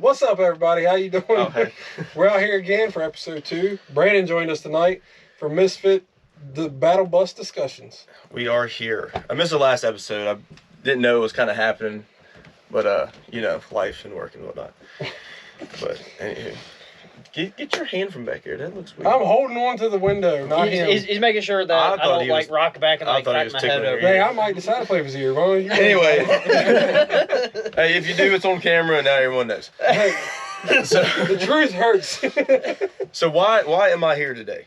What's up, everybody? How you doing? Oh, hey. We're out here again for episode 2. Brandon joined us tonight for Misfit, the Battle Bus discussions. We are here. I missed the last episode. I didn't know it was kind of happening, but you know, life and work and whatnot. But anywho, get your hand from back here. That looks weird. I'm holding on to the window, not him. He's making sure that I don't like rock back and like crack my head over. Hey, I might decide to play with his ear. Well, anyway, hey, if you do, it's on camera, and now everyone knows. Hey, So the truth hurts. So why am I here today?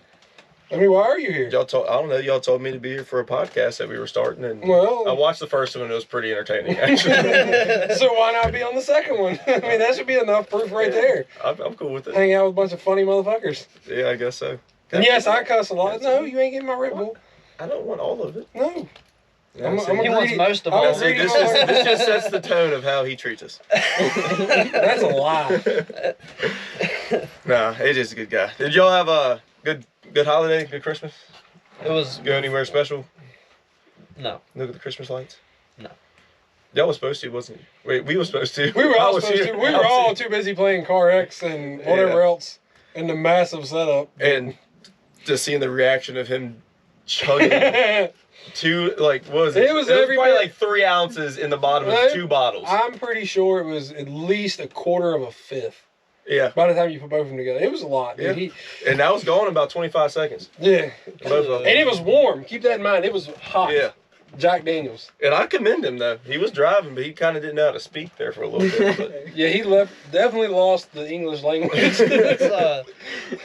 I mean, why are you here? I don't know. Y'all told me to be here for a podcast that we were starting, and well, I watched the first one. And it was pretty entertaining, actually. So why not be on the second one? I mean, that should be enough proof right there. I'm cool with it. Hang out with a bunch of funny motherfuckers. Yeah, I guess so. And yes, I cuss a lot. No, you ain't getting my Red Bull. I don't want all of it. No. Yeah, he wants most of all. See, this just sets the tone of how he treats us. That's a lie. Nah, he's just a good guy. Did y'all have a good holiday, good Christmas? It was. Go anywhere special? No. Look at the Christmas lights? No. Y'all was supposed to, wasn't you? Wait, we were supposed to. We were I all was supposed here. to. We were all too busy playing Car X and whatever else in the massive setup. And just seeing the reaction of him chugging two, like, what was it? It was probably like 3 ounces in the bottom of 2 bottles. I'm pretty sure it was at least a quarter of a fifth. Yeah. By the time you put both of them together. It was a lot, dude. Yeah. And that was gone in about 25 seconds. Yeah. Both of them. And it was warm. Keep that in mind. It was hot. Yeah. Jack Daniels. And I commend him, though. He was driving, but he kind of didn't know how to speak there for a little bit. But. Yeah, he definitely lost the English language.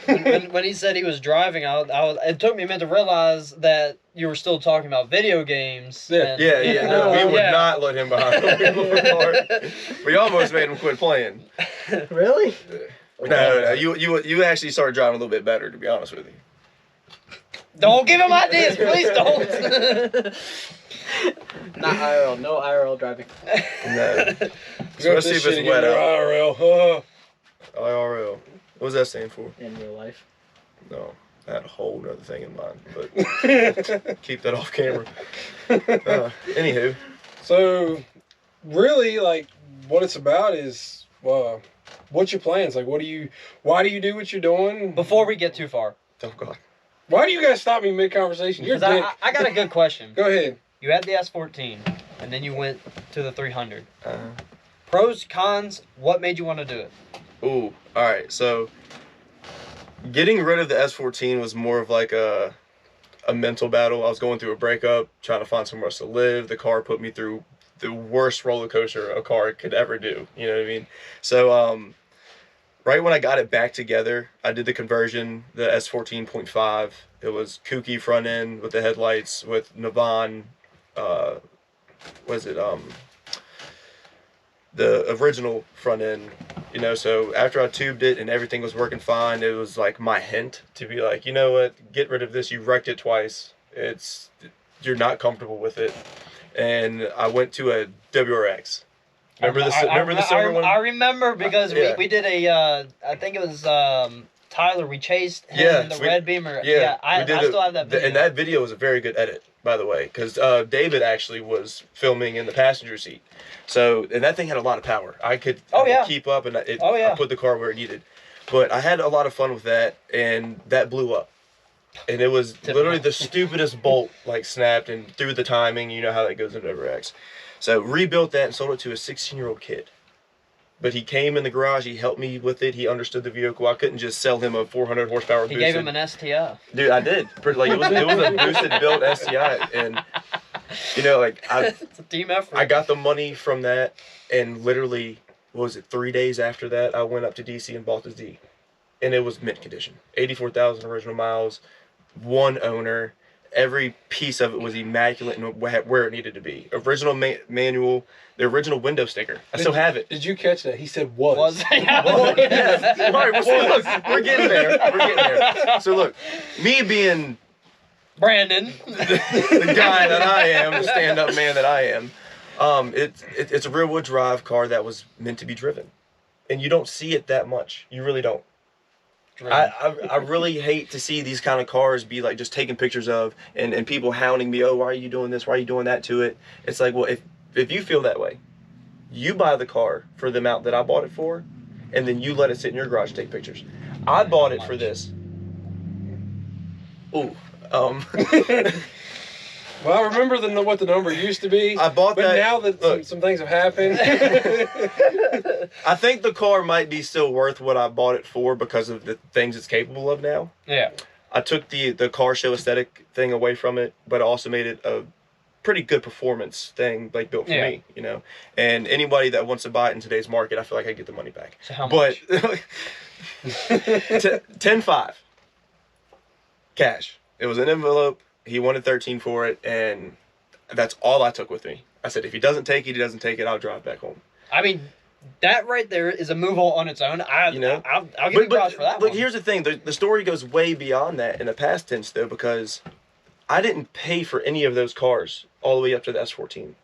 When he said he was driving, it took me a minute to realize that you were still talking about video games. Yeah. No, we would not let him behind the wheel of the car. We almost made him quit playing. Really? No, you actually started driving a little bit better, to be honest with you. Don't give him ideas, please don't. Not IRL, no IRL driving. No. Especially if it's wet out. IRL. IRL. What does that stand for? In real life. No. I had a whole other thing in mind, but keep that off camera. Anywho. So, really, like, what it's about is, what's your plans? Like, why do you do what you're doing? Before we get too far. Oh, God. Why do you guys stop me mid-conversation? You're I got a good question. Go ahead. You had the S14, and then you went to the 300. Pros, cons, what made you want to do it? Ooh, alright, so getting rid of the S14 was more of like a mental battle. I was going through a breakup, trying to find somewhere else to live. The car put me through the worst roller coaster a car could ever do. You know what I mean? So, right when I got it back together, I did the conversion, the S14.5. It was kooky front end with the headlights, with Navon, the original front end, you know. So after I tubed it and everything was working fine, it was like my hint to be like, you know what, get rid of this. You wrecked it twice. You're not comfortable with it. And I went to a WRX. Remember the silver one? I remember because we did a, I think it was Tyler. We chased him in the red Beamer. Yeah, I still have that video. And that video was a very good edit, by the way, because David actually was filming in the passenger seat. So, and that thing had a lot of power. I could keep up, and I put the car where it needed. But I had a lot of fun with that, and that blew up. And it was literally the stupidest bolt, like, snapped and through the timing. You know how that goes in WRX. So rebuilt that and sold it to a 16-year-old kid. But he came in the garage, he helped me with it, he understood the vehicle. I couldn't just sell him a 400 horsepower boosted. He gave him an STI. Dude, I did. Like, it was a boosted built STI. And, you know, like, it's a team effort. I got the money from that, and literally, 3 days after that, I went up to DC and bought the Z. And it was mint condition. 84,000 original miles, one owner. Every piece of it was immaculate and where it needed to be. Original manual, the original window sticker. I still have it. Did you catch that? He said was. Was. Well, yeah. All right, look, we're getting there. So look, me being Brandon, the guy that I am, the stand-up man that I am, it's a rear-wheel drive car that was meant to be driven. And you don't see it that much. You really don't. I really hate to see these kind of cars be like just taking pictures of and people hounding me, oh, why are you doing this? Why are you doing that to it? It's like, well, if you feel that way, you buy the car for the amount that I bought it for, and then you let it sit in your garage and take pictures. I bought it for this. Ooh. Well, I remember what the number used to be. I bought but that. But now that some things have happened. I think the car might be still worth what I bought it for because of the things it's capable of now. Yeah. I took the car show aesthetic thing away from it, but also made it a pretty good performance thing, like built for me, you know. And anybody that wants to buy it in today's market, I feel like I get the money back. So how much? But 10.5 cash. It was an envelope. He wanted 13 for it, and that's all I took with me. I said, if he doesn't take it, he doesn't take it. I'll drive back home. I mean, that right there is a move on its own. I'll give you props for that one. Look, here's the thing. The story goes way beyond that in the past tense, though, because I didn't pay for any of those cars all the way up to the S14.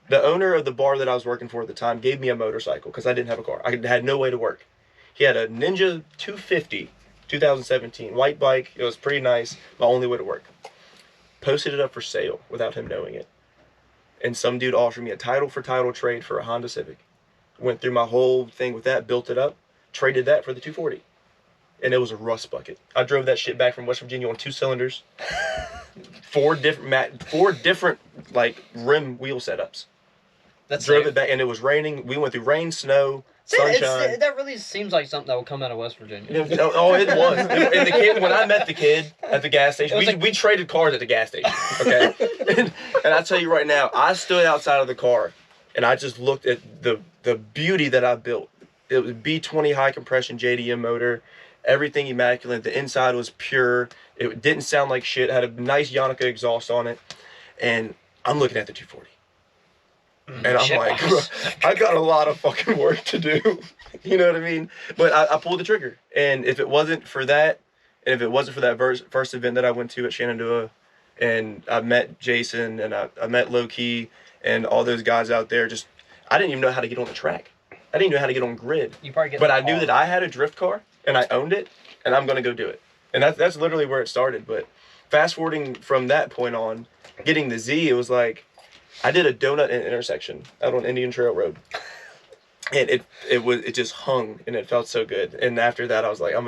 The owner of the bar that I was working for at the time gave me a motorcycle because I didn't have a car. I had no way to work. He had a Ninja 250, 2017, white bike. It was pretty nice. My only way to work. Posted it up for sale without him knowing it. And some dude offered me a title for title trade for a Honda Civic. Went through my whole thing with that, built it up, traded that for the 240. And it was a rust bucket. I drove that shit back from West Virginia on 2 cylinders. four different like rim wheel setups. Drove it back, and it was raining. We went through rain, snow, sunshine. That really seems like something that would come out of West Virginia. Oh, it was. And the kid, when I met the kid at the gas station, we traded cars at the gas station. Okay, and I tell you right now, I stood outside of the car, and I just looked at the beauty that I built. It was B20 high compression JDM motor, everything immaculate. The inside was pure. It didn't sound like shit. It had a nice Yannicka exhaust on it, and I'm looking at the 240. And I'm like, I got a lot of fucking work to do. You know what I mean? But I pulled the trigger. And if it wasn't for that, and if it wasn't for that first event that I went to at Shenandoah, and I met Jason, and I met Low Key, and all those guys out there, I didn't even know how to get on the track. I didn't even know how to get on grid. But I knew that I had a drift car, and I owned it, and I'm going to go do it. And that's literally where it started. But fast forwarding from that point on, getting the Z, it was like, I did a donut intersection out on Indian Trail Road, and it just hung, and it felt so good. And after that, I was like, I'm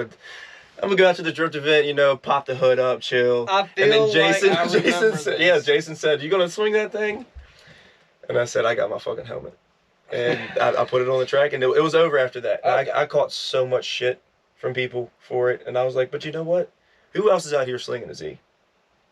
gonna go out to the drift event, you know, pop the hood up, chill. I feel and then Jason said, Jason said, "You gonna swing that thing?" And I said, "I got my fucking helmet," and I put it on the track, and it was over after that. Okay. I caught so much shit from people for it, and I was like, but you know what? Who else is out here slinging a Z?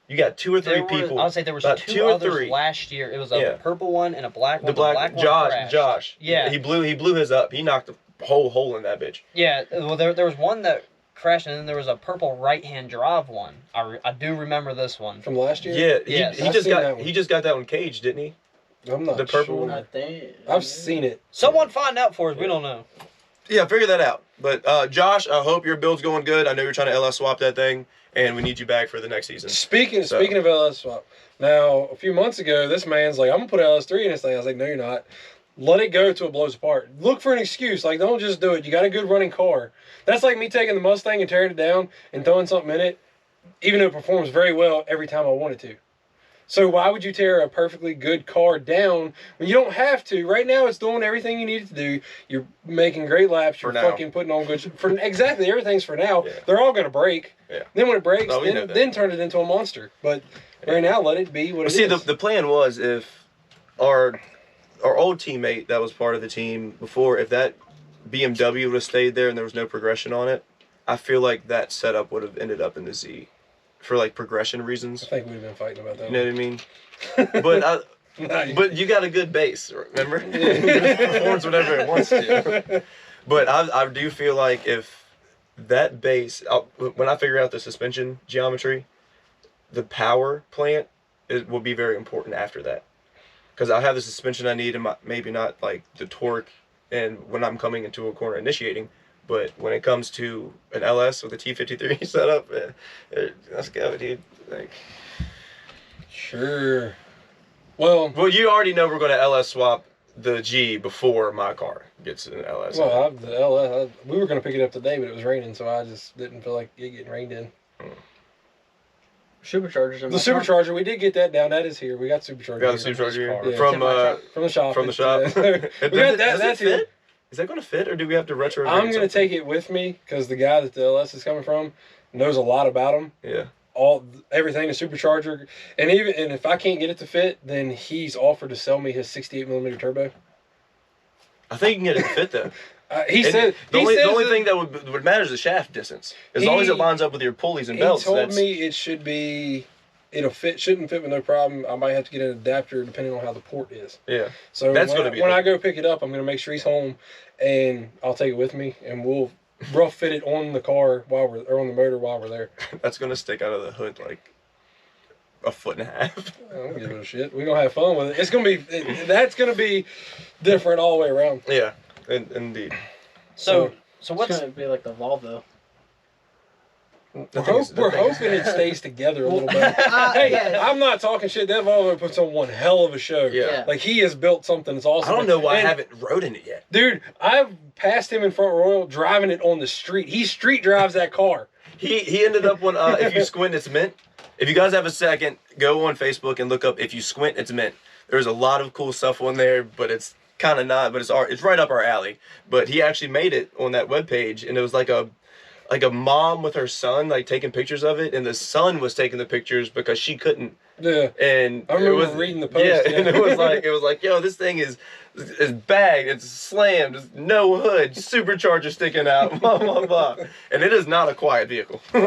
You got 2 or 3 people. I would say there was two others last year. It was a purple one and a black one. The black one, Josh. Yeah. He blew his up. He knocked a whole hole in that bitch. Yeah. Well, there was one that crashed, and then there was a purple right-hand drive one. I do remember this one from last year. Yeah. He just got that one caged, didn't he? I'm not the purple sure. one. I think I've seen it. Someone find out for us. We don't know. Yeah, figure that out. But Josh, I hope your build's going good. I know you're trying to LS swap that thing, and we need you back for the next season. Speaking of LS swap, now a few months ago, this man's like, I'm gonna put LS3 in this thing. I was like, no, you're not. Let it go till it blows apart. Look for an excuse. Like, don't just do it. You got a good running car. That's like me taking the Mustang and tearing it down and throwing something in it, even though it performs very well every time I want it to. So why would you tear a perfectly good car down when you don't have to? Right now, it's doing everything you need it to do. You're making great laps. You're fucking putting on good... exactly, everything's for now. Yeah. They're all going to break. Yeah. Then when it breaks, then turn it into a monster. But right now, let it be what it is. The plan was if our old teammate that was part of the team before, if that BMW would have stayed there and there was no progression on it, I feel like that setup would have ended up in the Z. For like progression reasons. I think we've been fighting about that. You know what I mean? But you got a good base, remember? It performs whatever it wants to. But I do feel like if that base, when I figure out the suspension geometry, the power plant will be very important after that. Because I'll have the suspension I need and maybe not like the torque and when I'm coming into a corner initiating. But when it comes to an LS with a T53 setup, let's go, dude. Like, sure. Well, you already know we're going to LS swap the G before my car gets an LS. Well, the LS, we were going to pick it up today, but it was raining, so I just didn't feel like it getting rained in. Superchargers. The supercharger, we did get that down. That is here. We got supercharger. We got the supercharger here. Yeah. From the shop. From the shop. we got that. That's it. Is that going to fit, or do we have to retro? I'm going to take it with me because the guy that the LS is coming from knows a lot about them. Yeah. Everything, the supercharger, and if I can't get it to fit, then he's offered to sell me his 68mm turbo. I think you can get it to fit though. The only thing that would matter is the shaft distance. As long as it lines up with your pulleys and belts. He told me it should be. Shouldn't fit with no problem. I might have to get an adapter depending on how the port is. Yeah. So when I go pick it up, I'm going to make sure he's home, and I'll take it with me, and we'll rough fit it on the car on the motor while we're there. That's going to stick out of the hood like a foot and a half. I don't give a shit. We're going to have fun with it. It's going to be that's going to be different all the way around. Yeah, indeed. So what's going to be like the Volvo? We're hoping it stays together a little bit. Hey, I'm not talking shit. That Volvo puts on one hell of a show. Yeah. Like, he has built something that's awesome. I don't know why I haven't rode in it yet. Dude, I've passed him in Front Royal driving it on the street. He street drives that car. He ended up on, if you squint, it's mint. If you guys have a second, go on Facebook and look up If You Squint, It's Mint. There's a lot of cool stuff on there, but it's kind of not, but it's right up our alley. But he actually made it on that webpage, and it was like a mom with her son, like taking pictures of it, and the son was taking the pictures because she couldn't. Yeah. And I remember reading the post. Yeah, and it was like, yo, this thing is bagged, it's slammed, there's no hood, supercharger sticking out, blah blah blah. And it is not a quiet vehicle. No.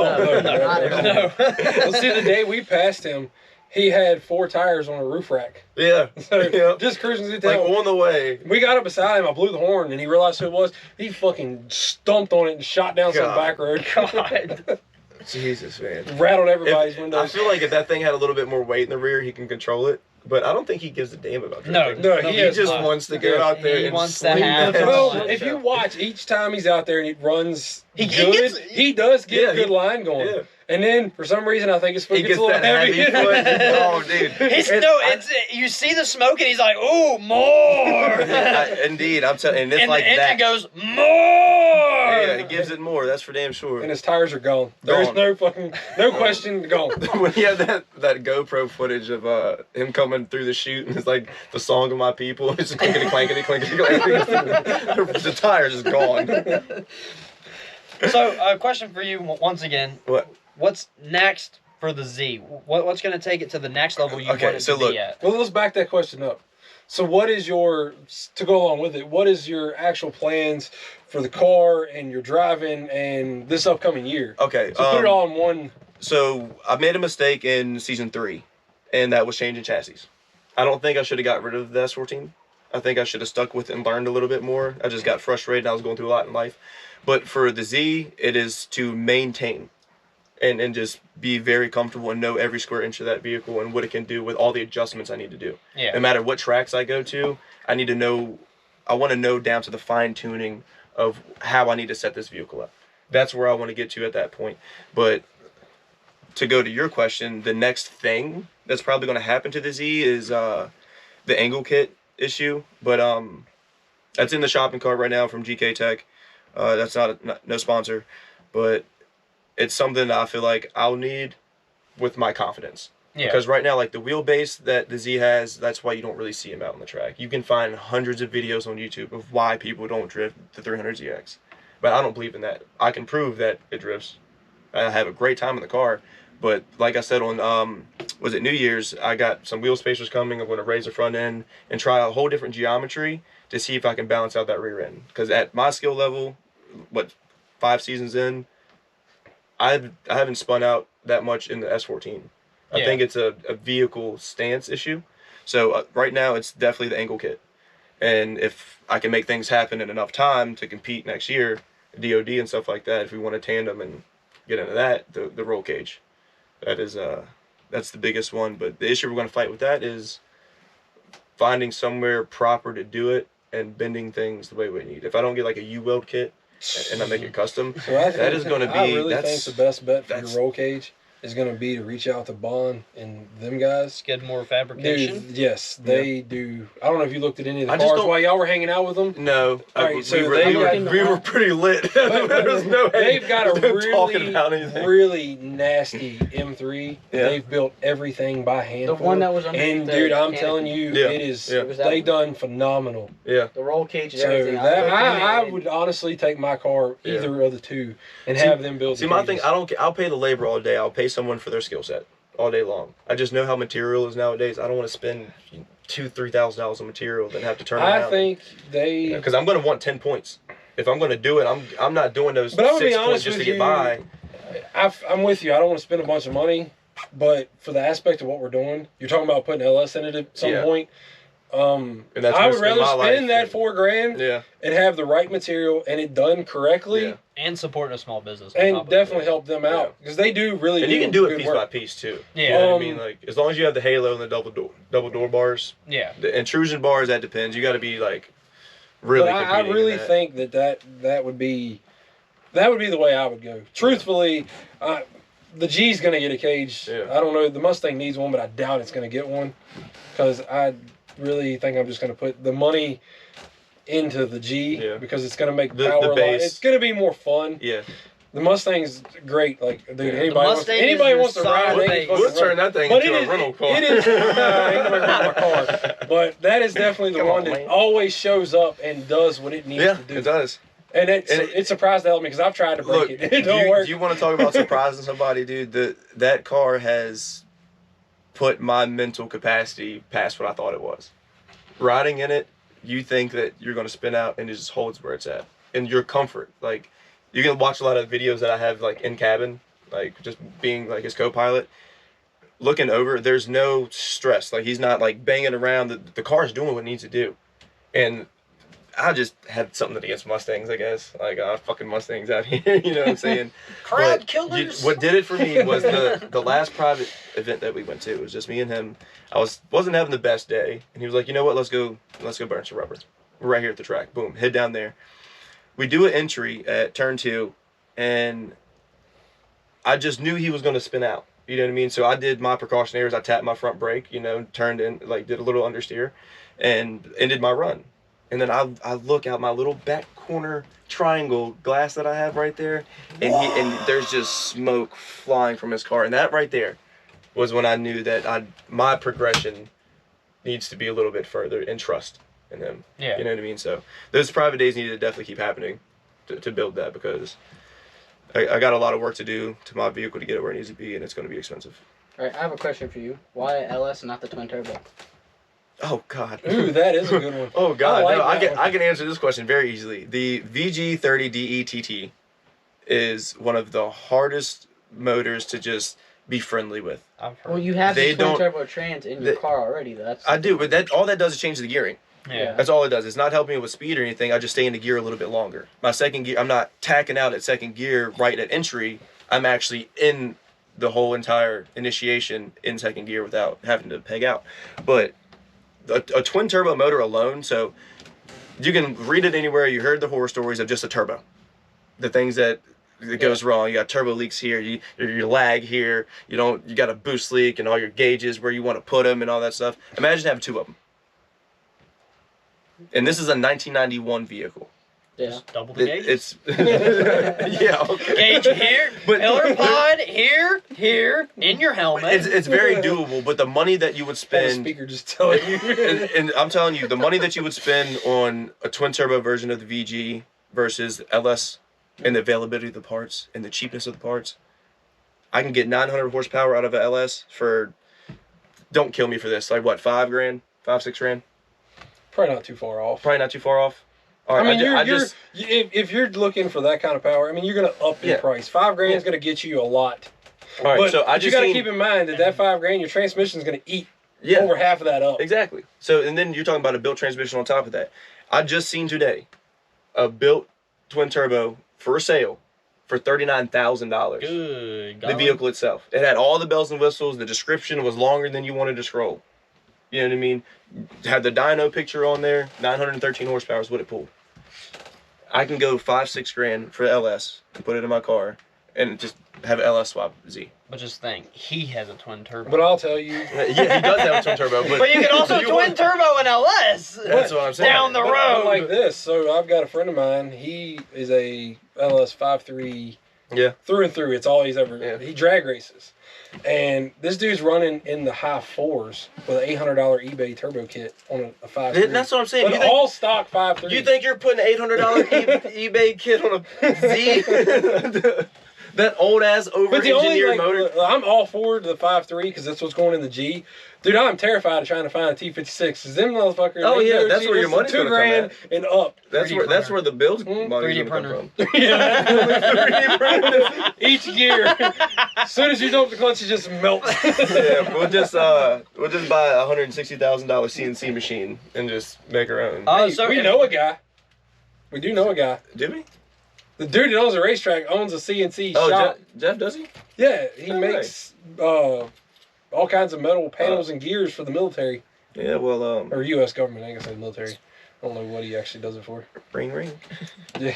Well, see, the day we passed him, he had 4 tires on a roof rack. Yeah. So just cruising through town. Like on the way. We got up beside him. I blew the horn, and he realized who it was. He fucking stomped on it and shot down some back road. God. Jesus, man. Rattled everybody's windows. I feel like if that thing had a little bit more weight in the rear, he can control it. But I don't think he gives a damn about drifting. No, he just wants to go out there and wants sling to have that Well, fun. if you watch each time he's out there and he runs He does get a good line going. Yeah. And then, for some reason, I think his foot He gets gets a little that heavy. heavy foot. Oh, dude. You see the smoke and he's like, "Ooh, more!" Indeed, I'm telling you, and it's and like the engine that. goes, "More!" Yeah, it gives it more, that's for damn sure. And his tires are gone. There's Gone. no question, gone. When he had that GoPro footage of him coming through the chute, and it's like the song of my people, it's just clinkety clankety clinkety clankety. The tires is gone. So, a question for you once again. What? What's next for the Z? What's going to take it to the next level you want it to be at? Well, let's back that question up. So what is to go along with it, what is your actual plans for the car and your driving and this upcoming year? Okay. So put it all in one. So I made a mistake in season 3, and that was changing chassis. I don't think I should have got rid of the S14. I think I should have stuck with it and learned a little bit more. I just got frustrated. I was going through a lot in life. But for the Z, it is to maintain and just be very comfortable and know every square inch of that vehicle and what it can do with all the adjustments I need to do. Yeah. No matter what tracks I go to, I need to know, I want to know down to the fine tuning of how I need to set this vehicle up. That's where I want to get to at that point. But to go to your question, the next thing that's probably going to happen to the Z is the angle kit issue. But that's in the shopping cart right now from GK Tech. That's no sponsor, but it's something that I feel like I'll need with my confidence. Yeah. Because right now, like the wheelbase that the Z has, that's why you don't really see him out on the track. You can find hundreds of videos on YouTube of why people don't drift the 300ZX. But I don't believe in that. I can prove that it drifts. I have a great time in the car. But like I said on, was it New Year's, I got some wheel spacers coming. I'm going to raise the front end and try a whole different geometry to see if I can balance out that rear end. Because at my skill level, 5 seasons in, I haven't spun out that much in the S14. I think it's a vehicle stance issue. So right now it's definitely the angle kit. And if I can make things happen in enough time to compete next year, DOD and stuff like that, if we want to tandem and get into that, the roll cage. That's the biggest one. But the issue we're going to fight with that is finding somewhere proper to do it and bending things the way we need. If I don't get like a U-weld kit and I make it custom, So I that is going to be. I really think the best bet for your roll cage is going to be to reach out to Bond and them guys. Skidmore Fabrication. Dude, yes, they do. I don't know if you looked at any of the cars while y'all were hanging out with them. No, Right, so we were pretty lit. There was no. They've got a really nasty M3. Yeah. They've built everything by hand. The one that was and dude, I'm telling you, it is. They done phenomenal. Yeah. The roll cage and So everything. I would honestly take my car, either of the two, and have them build. See, my thing, I'll pay the labor all day. I'll pay someone for their skill set all day long. I just know how material is nowadays. I don't want to spend $2,000-$3,000 on material, then have to turn around. I think because I'm going to want 10 points. If I'm going to do it, I'm not doing those 6 points just to get by. I'm with you. I don't want to spend a bunch of money, but for the aspect of what we're doing, you're talking about putting LS in it at some point. And that's I would rather spend that $4,000 and have the right material and it done correctly, and supporting a small business, and definitely help them out because they do really. And you can do it piece by piece too. Yeah, you know what I mean, like as long as you have the halo and the double door bars. Yeah, the intrusion bars, that depends. You got to be like really. But I really think that would be the way I would go. Truthfully, the G's gonna get a cage. Yeah. I don't know. The Mustang needs one, but I doubt it's gonna get one because I really think I'm just gonna put the money into the G because it's gonna make power a lot. It's gonna be more fun. Yeah. The Mustang's great. Like, dude, anybody wants to ride, we'll turn that thing into a rental car. It is. My car. But that is definitely the one that always shows up and does what it needs to do. Yeah, it does. And it's surprised to help me because I've tried to break it. It don't work. Do you want to talk about surprising somebody, dude? That car has put my mental capacity past what I thought it was. Riding in it, you think that you're going to spin out and it just holds where it's at. And your comfort. Like, you can watch a lot of videos that I have, like, in cabin, like, just being, like, his co-pilot. Looking over, there's no stress. Like, he's not, like, banging around. The car's doing what it needs to do. And I just had something against Mustangs, I guess. Like, fucking Mustangs out here, you know what I'm saying? Crowd killers. What did it for me was the last private event that we went to. It was just me and him. I wasn't having the best day, and he was like, you know what? Let's go burn some rubber. We're right here at the track. Boom, head down there. We do an entry at turn 2, and I just knew he was going to spin out. You know what I mean? So I did my precautionaries. I tapped my front brake, you know, turned in, like, did a little understeer, and ended my run. And then I look out my little back corner triangle glass that I have right there, and there's just smoke flying from his car. And that right there was when I knew that my progression needs to be a little bit further in trust in him. Yeah. You know what I mean? So those private days need to definitely keep happening to build that, because I got a lot of work to do to my vehicle to get it where it needs to be, and it's going to be expensive. All right, I have a question for you. Why LS and not the twin turbo? Oh, God. Ooh, that is a good one. Oh, God. I can answer this question very easily. The VG30DETT is one of the hardest motors to just be friendly with. Well, you have the twin turbo trans in your car already, though. I do, but all that does is change the gearing. Yeah. That's all it does. It's not helping me with speed or anything. I just stay in the gear a little bit longer. My second gear, I'm not tacking out at second gear right at entry. I'm actually in the whole entire initiation in second gear without having to peg out. But a twin turbo motor alone, so you can read it anywhere. You heard the horror stories of just a turbo, the things that goes wrong. You got turbo leaks here, your lag here, you got a boost leak and all your gauges where you want to put them and all that stuff. Imagine having 2 of them. And this is a 1991 vehicle. Yeah. Just double the gauge. It's yeah, okay. Gauge here, pillar pod here, in your helmet. It's very doable, but the money that you would spend. The speaker just telling you. and I'm telling you, the money that you would spend on a twin turbo version of the VG versus LS, and the availability of the parts and the cheapness of the parts, I can get 900 horsepower out of a LS for. Don't kill me for this. Like what? $5,000, $6,000. Probably not too far off. All right, I mean, if you're looking for that kind of power, I mean, you're gonna up your price. $5,000 is gonna get you a lot. All right, but so you gotta keep in mind that $5,000, your transmission is gonna eat over half of that up. Exactly. So, and then you're talking about a built transmission on top of that. I just seen today a built twin turbo for sale for $39,000. Good. The vehicle itself. It had all the bells and whistles. The description was longer than you wanted to scroll. You know what I mean? Had the dyno picture on there. 913 horsepower is what it pulled. I can go $5-6 grand for LS and put it in my car and just have LS swap Z. But just think, he has a twin turbo. But I'll tell you. Yeah, he does have a twin turbo. But you can also twin turbo an LS. That's what I'm saying. Down the road. But like this, so I've got a friend of mine. He is a LS 5.3. Yeah. Through and through. It's all he's ever. Yeah. He drag races. And this dude's running in the high 4s with an $800 eBay turbo kit on a 5.3. That's what I'm saying. An all stock 5.3. You think you're putting an $800 eBay kit on a Z? That old ass over-engineered motor. I'm all for the 5.3 because that's what's going in the G. Dude, I'm terrified of trying to find a T56 because them motherfuckers. Oh yeah, that's where your money's going to come at. $2,000 and up. That's where the build money's 3D going to come printer. from. Yeah, 3D printer. Each gear. As soon as you dump the clutch, it just melts. Yeah, we'll just buy a $160,000 CNC machine and just make our own. Hey, so we know a guy. We do know a guy. Do we? The dude that owns a racetrack owns a CNC shop. Oh, Jeff does he? Yeah, he makes all kinds of metal panels and gears for the military. Yeah, well, or U.S. government. I ain't gonna say military. I don't know what he actually does it for. Ring. Yeah.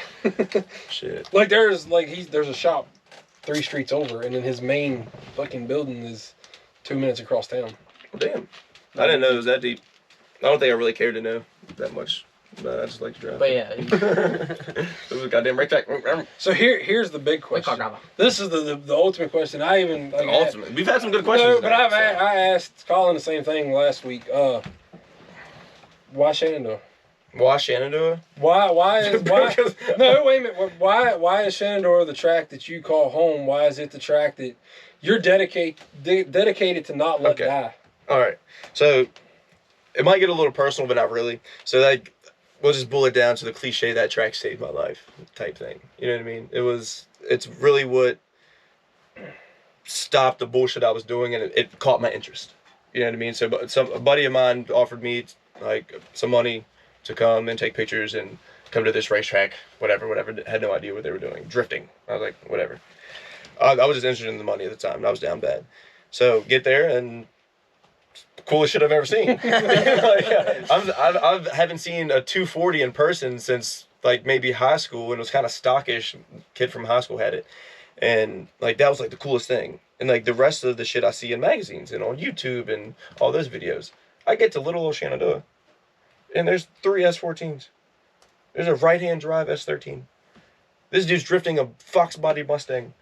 Shit. Like there's a shop 3 streets over, and then his main fucking building is 2 minutes across town. Well, damn. I didn't know it was that deep. I don't think I really cared to know that much. But I just like to drive. But yeah. It was a goddamn racetrack. So here's the big question. This is the ultimate question. I even like ultimate. We've had some good questions. No, but I asked Colin the same thing last week. Why Shenandoah? Why Shenandoah? Why no, wait a minute. Why is Shenandoah the track that you call home? Why is it the track that you're dedicated to not let die? All right. So it might get a little personal, but not really. So like, we'll just boil it down to the cliche that track saved my life type thing. You know what I mean? It's really what stopped the bullshit I was doing, and it caught my interest. You know what I mean? So a buddy of mine offered me like some money to come and take pictures and come to this racetrack, whatever. Had no idea what they were doing. Drifting. I was like, whatever. I was just interested in the money at the time, and I was down bad. So get there, and coolest shit I've ever seen. I haven't seen a 240 in person since like maybe high school, and it was kind of stockish. Kid from high school had it, and like that was like the coolest thing. And like the rest of the shit I see in magazines and on YouTube and all those videos, I get to little old Shenandoah, and there's 3 S14s. There's a right-hand drive S13. This dude's drifting a Fox body Mustang.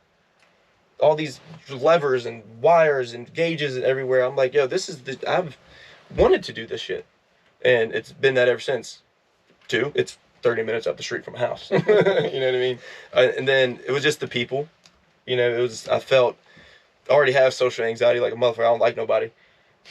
All these levers and wires and gauges and everywhere. I'm like, yo, I've wanted to do this shit. And it's been that ever since. 2, it's 30 minutes up the street from my house. You know what I mean? And then it was just the people. You know, I already have social anxiety like a motherfucker. I don't like nobody.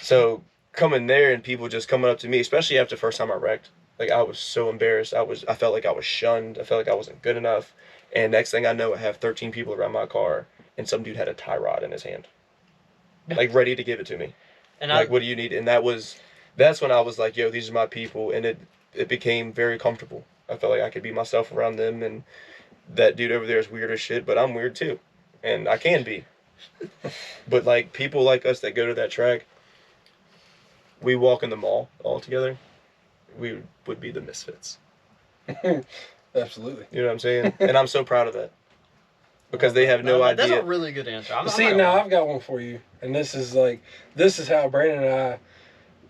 So coming there and people just coming up to me, especially after the first time I wrecked, like I was so embarrassed. I felt like I was shunned. I felt like I wasn't good enough. And next thing I know, I have 13 people around my car, and some dude had a tie rod in his hand, like ready to give it to me. And like, what do you need? And that's when I was like, yo, these are my people. And it became very comfortable. I felt like I could be myself around them. And that dude over there is weird as shit, but I'm weird too. And I can be. But like people like us that go to that track, we walk in the mall all together, we would be the misfits. Absolutely. You know what I'm saying? And I'm so proud of that. Because they have no idea. That's a really good answer. Now I've got one for you. And this is how Brandon and I,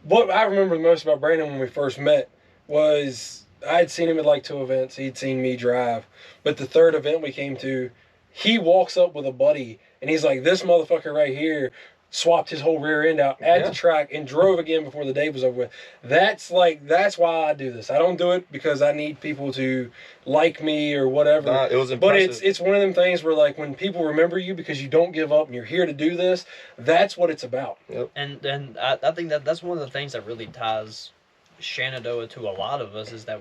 what I remember the most about Brandon when we first met was I had seen him at like 2 events. He'd seen me drive. But the 3rd event we came to, he walks up with a buddy and he's like, this motherfucker right here swapped his whole rear end out at the track and drove again before the day was over with. That's why I do this. I don't do it because I need people to like me or whatever. Nah, it was impressive. But it's one of them things where like when people remember you because you don't give up and you're here to do this, that's what it's about. Yep. And I think that's one of the things that really ties Shenandoah to a lot of us is that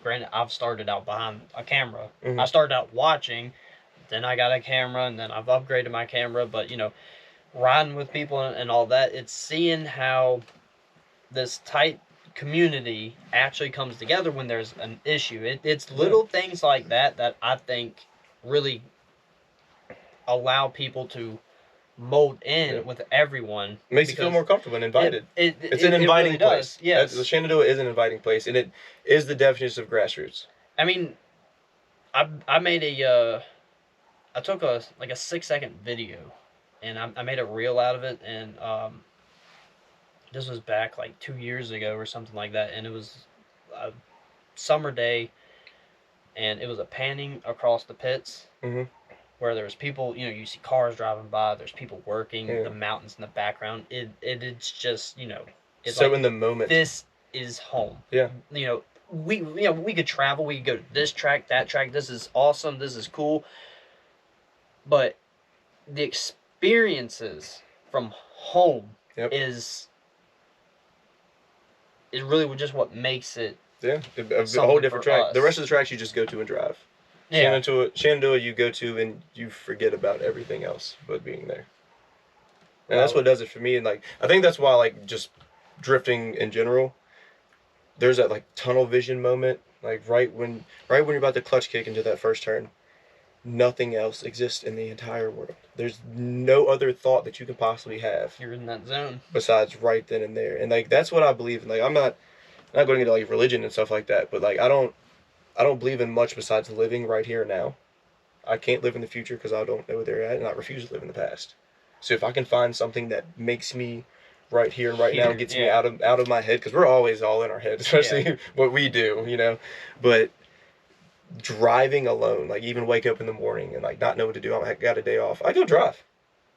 granted, I've started out behind a camera. Mm-hmm. I started out watching, then I got a camera, and then I've upgraded my camera, but riding with people and all that, it's seeing how this tight community actually comes together when there's an issue. It's little things like that I think really allow people to mold in with everyone. It makes you feel more comfortable and invited. It's an inviting really place. Yes. The Shenandoah is an inviting place, and it is the definition of grassroots. I mean, I made a I took a 6-second video, and I made a reel out of it, and this was back like 2 years ago or something like that, and it was a summer day, and it was a panning across the pits. Where there's people, you see cars driving by, there's people working, the mountains in the background. It's just, it's so in the moment. This is home. Yeah. We could travel, we could go to this track, that track. This is awesome. This is cool. But the experiences from home is really just what makes it. Yeah, a whole different track. Us. The rest of the tracks you just go to and drive. Yeah. Shenandoah you go to and you forget about everything else but being there. And that's what does it for me. And like I think that's why like just drifting in general, there's that like tunnel vision moment, like right when you're about to clutch kick into that first turn. Nothing else exists in the entire world. There's no other thought that you can possibly have. You're in that zone. Besides right then and there. And like that's what I believe in. Like I'm not going into like religion and stuff like that, but like I don't believe in much besides living right here and now. I can't live in the future because I don't know where they're at, and I refuse to live in the past. So if I can find something that makes me right here and right now, gets me out of my head, because we're always all in our head, especially what we do, But driving alone, like even wake up in the morning and like not know what to do, I got a day off, I go drive.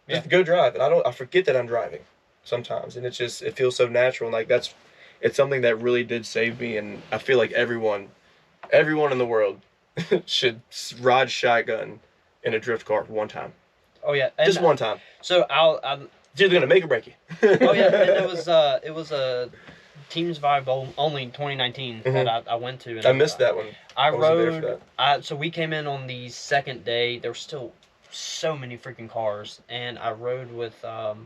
Just go drive, and I forget that I'm driving sometimes, and it feels so natural, and like it's something that really did save me, and I feel like everyone in the world should ride shotgun in a drift car one time. Oh yeah, just one time. So it's either gonna make or break you. Oh yeah, and it was a Teams Vibe only 2019 that I went to. And I missed that one. I rode. So we came in on the second day. There were still so many freaking cars, and I rode with a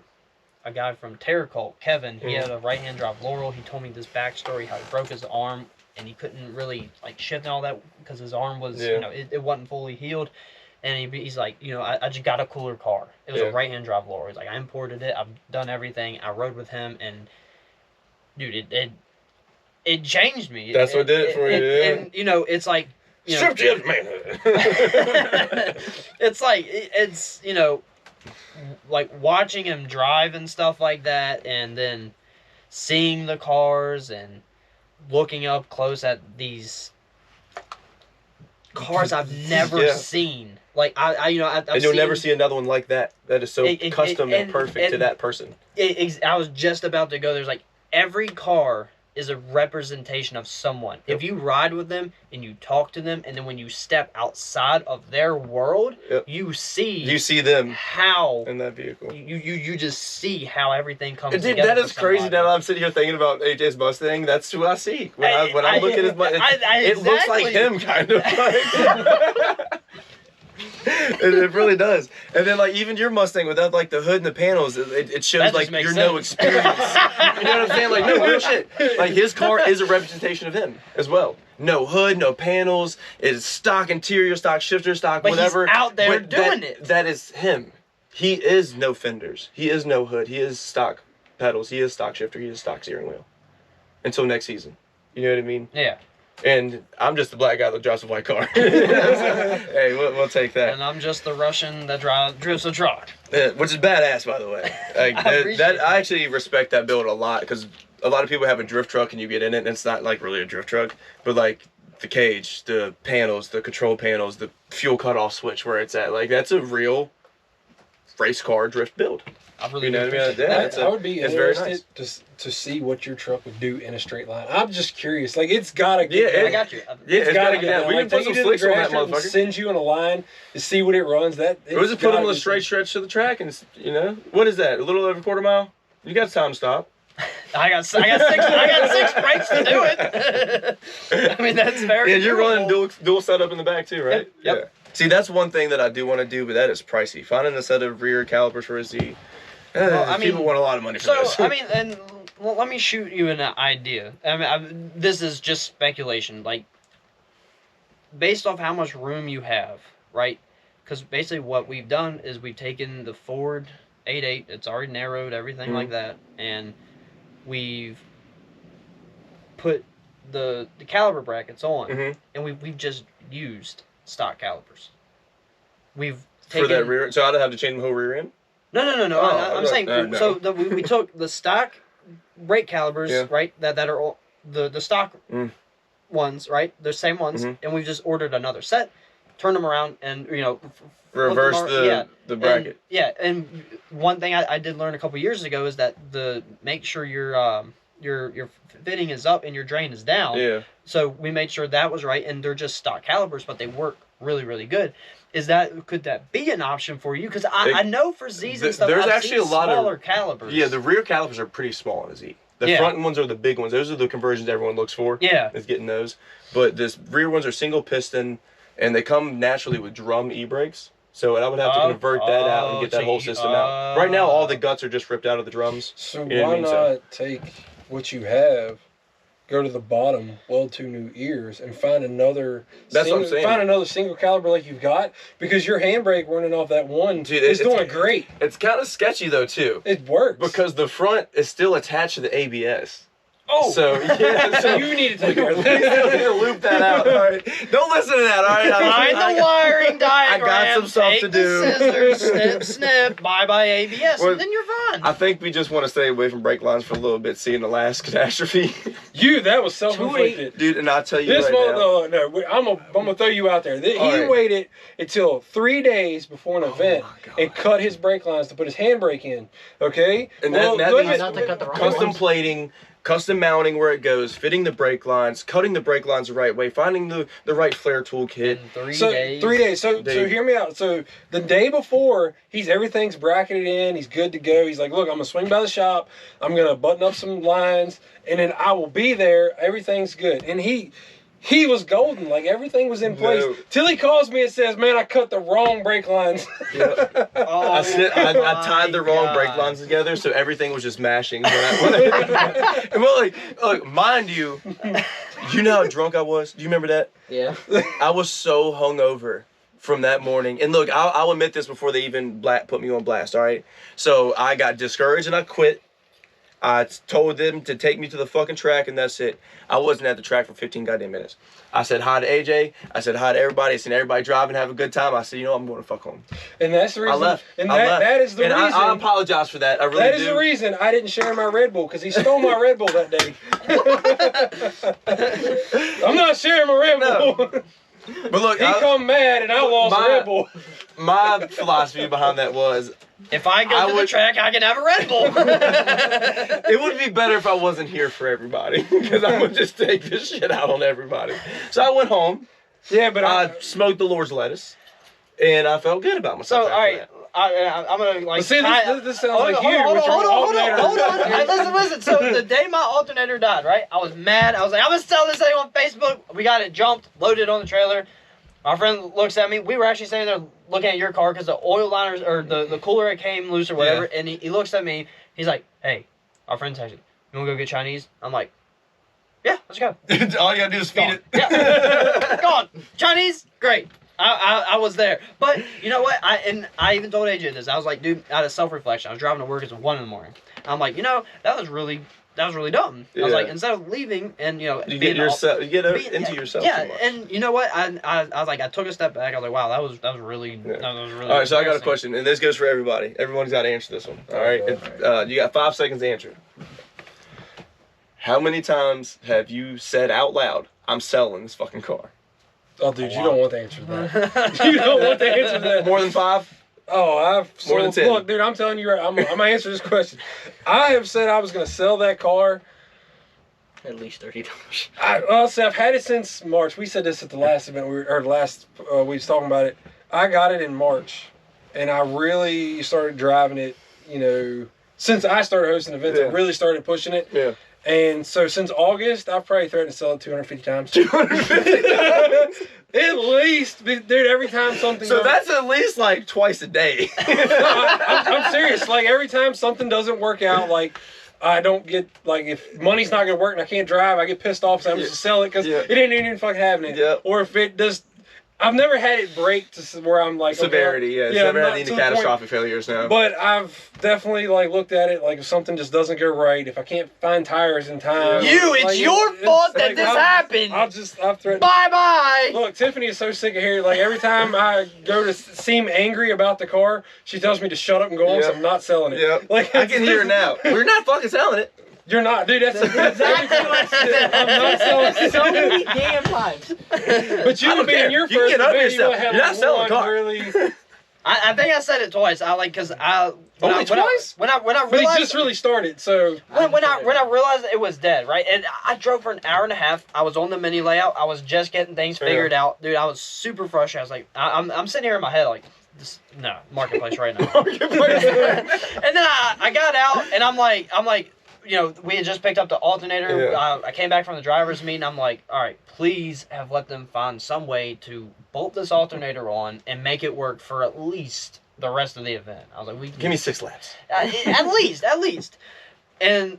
guy from Terror Cult, Kevin. He had a right-hand drive Laurel. He told me this backstory how he broke his arm and he couldn't really like shift and all that because his arm was it wasn't fully healed. And he's like, I just got a cooler car. It was a right-hand drive Laurel. He's like, I imported it. I've done everything. I rode with him, and dude, it changed me. That's what did it for you. And it's like, shift your manhood. It's like it's like watching him drive and stuff like that, and then seeing the cars and looking up close at these cars I've never seen. Like I've and you'll never see another one like that. That is so custom and perfect to that person. I was just about to go. There's like every car is a representation of someone. If you ride with them and you talk to them, and then when you step outside of their world, you see them how in that vehicle. You just see how everything comes together. Dude, that is crazy. Now I'm sitting here thinking about AJ's Mustang. That's who I see when I look at his Mustang. It looks like him, kind of. It really does. And then like even your Mustang without like the hood and the panels, it shows like you're no experience. You know what I'm saying? Like no real shit. Like his car is a representation of him as well. No hood, no panels. It's stock interior, stock shifter, stock whatever. He's out there doing it. That is him. He is no fenders. He is no hood. He is stock pedals. He is stock shifter. He is stock steering wheel. Until next season. You know what I mean? Yeah. And I'm just the black guy that drives a white car. Hey, we'll take that. And I'm just the Russian that drifts a truck. Yeah, which is badass, by the way. Like, I actually respect that build a lot, because a lot of people have a drift truck and you get in it and it's not like really a drift truck, but like the cage, the panels, the control panels, the fuel cutoff switch where it's at, like that's a real race car drift build. I really what I mean? Yeah, I would be interested to see what your truck would do in a straight line. I'm just curious. Like, it's gotta get down. I got you. It's gotta get down. We can put some slicks on that motherfucker. Send you in a line to see what it runs. We'll just put them on a straight stretch to the track, and what is that? A little over a quarter mile. You got time to stop. I got six brakes to do it. I mean, that's very. Yeah, you're running dual setup in the back too, right? Yep. Yeah. See, that's one thing that I do want to do, but that is pricey. Finding a set of rear calipers for a Z. People want a lot of money for this. So, I mean, and let me shoot you an idea. I mean, this is just speculation. Like, based off how much room you have, right? Because basically what we've done is we've taken the Ford 8.8, it's already narrowed, everything like that, and we've put the caliper brackets on, and we've just used stock calipers. We've For that rear, so I'd have to change the whole rear end? No. I'm saying, so we took the stock brake calipers, right, that are all, the stock ones, right, the same ones, and we just ordered another set, turned them around, and, you know, reverse the bracket. And one thing I did learn a couple years ago is that make sure your fitting is up and your drain is down. Yeah. So we made sure that was right, and they're just stock calipers, but they work really, really good. Could that be an option for you? Because I know for Z's and stuff, there's I've actually seen a lot smaller of calipers. Yeah, the rear calipers are pretty small on a Z. The front ones are the big ones. Those are the conversions everyone looks for. Yeah. Is getting those. But this rear ones are single piston, and they come naturally with drum e-brakes. So I would have to convert that out and get that whole system out. Right now, all the guts are just ripped out of the drums. So why not take what you have, go to the bottom, weld 2 new ears, and find another. That's what I'm saying. Find another single caliber like you've got, because your handbrake running off that one is doing great. It's kind of sketchy though too. It works because the front is still attached to the ABS. Oh, so yeah, so you need to take care of that. We still need to loop that out. All right, don't listen to that. All right, find the wiring diagram. I got some stuff to do. The scissors, snip. Bye ABS, and then you're fine. I think we just want to stay away from brake lines for a little bit, seeing the last catastrophe. That was self-inflicted, dude. And I'll tell you this right now. No, I'm gonna throw you out there. He waited until 3 days before an event and cut his brake lines to put his handbrake in. Okay, and that means custom plating. Custom mounting where it goes, fitting the brake lines, cutting the brake lines the right way, finding the right flare tool kit. 3 days. 3 days. So hear me out. So the day before, everything's bracketed in. He's good to go. He's like, look, I'm gonna swing by the shop. I'm gonna button up some lines, and then I will be there. Everything's good. And he was golden. Like, everything was in place. Till he calls me and says, man, I cut the wrong brake lines. I tied the wrong brake lines together, so everything was just mashing. Look, mind you, you know how drunk I was? Do you remember that? Yeah. I was so hungover from that morning. And look, I'll admit this before they even put me on blast, all right? So I got discouraged and I quit. I told them to take me to the fucking track, and that's it. I wasn't at the track for 15 goddamn minutes. I said hi to AJ. I said hi to everybody. I seen everybody driving, have a good time. I said, you know what, I'm going to fuck home. And that's the reason. I left. And that is the reason. I apologize for that. I really do. That is the reason I didn't share my Red Bull, because he stole my Red Bull that day. I'm not sharing my Red Bull. But look, he come mad and I lost Red Bull. My philosophy behind that was, if I go to the track, I can have a Red Bull. It would be better if I wasn't here for everybody, because I would just take this shit out on everybody. So I went home. Yeah, but I smoked the Lord's lettuce, and I felt good about myself. So, all right. I'm gonna like. See, this sounds like you. Hold on. Listen. So the day my alternator died, right? I was mad. I was like, I'm gonna sell this thing on Facebook. We got it jumped, loaded on the trailer. My friend looks at me. We were actually standing there looking at your car because the oil liners or the cooler it came loose or whatever. Yeah. And he looks at me. He's like, "Hey, our friend's texting. You wanna go get Chinese?" I'm like, "Yeah, let's go." All you gotta do is feed it. Yeah. Go on. Chinese, great. I was there, but you know what? I even told AJ this. I was like, dude, out of self-reflection, I was driving to work. It's 1 in the morning. I'm like, that was really dumb. Yeah. I was like, instead of leaving and you get into yourself. Yeah, and you know what? I was like, I took a step back. I was like, wow, that was really. All right, so I got a question, and this goes for everybody. Everyone's got to answer this one. All right, you got 5 seconds to answer. How many times have you said out loud, "I'm selling this fucking car"? Oh, dude, you don't want the answer to that. You don't want the answer to that. More than 5? Oh, more than 10. Look, dude, I'm telling you, I'm gonna answer this question. I have said I was gonna sell that car. At least $30. I've had it since March. We said this at the last event. We was talking about it. I got it in March, and I really started driving it. Since I started hosting events, I really started pushing it. Yeah. And so since August, I've probably threatened to sell it 250 times. 250 times? At least, dude, every time something So that's at least like twice a day. I'm serious. Like, every time something doesn't work out, like, I don't get, like, if money's not going to work and I can't drive, I get pissed off, so I'm just to sell it because it ain't even fucking happening. Yep. Or if it does, I've never had it break to where I'm like severity. Okay, it's never had any catastrophic failures now. But I've definitely like looked at it like if something just doesn't go right, if I can't find tires in time. It's your fault that this happened. I've threatened. Bye. Look, Tiffany is so sick of hearing. Like every time I go to seem angry about the car, she tells me to shut up and go on. So I'm not selling it. Yep. Like I can hear it now. We're not fucking selling it. You're not, dude. That's exactly what I said. I'm not selling it. So many damn times. But you would be in your first event, you would have You're not selling a car. Really... I think I said it twice. Only twice? When I realized, but he just really started. So when I realized it was dead, right? And I drove for an hour and a half. I was on the mini layout. I was just getting things figured out, dude. I was super frustrated. I was like, I'm sitting here in my head like, no, marketplace right now. Marketplace. And then I got out and I'm like. You know, we had just picked up the alternator. Yeah. I came back from the driver's meeting. I'm like, all right, please have let them find some way to bolt this alternator on and make it work for at least the rest of the event. I was like, give me 6 laps. At least. And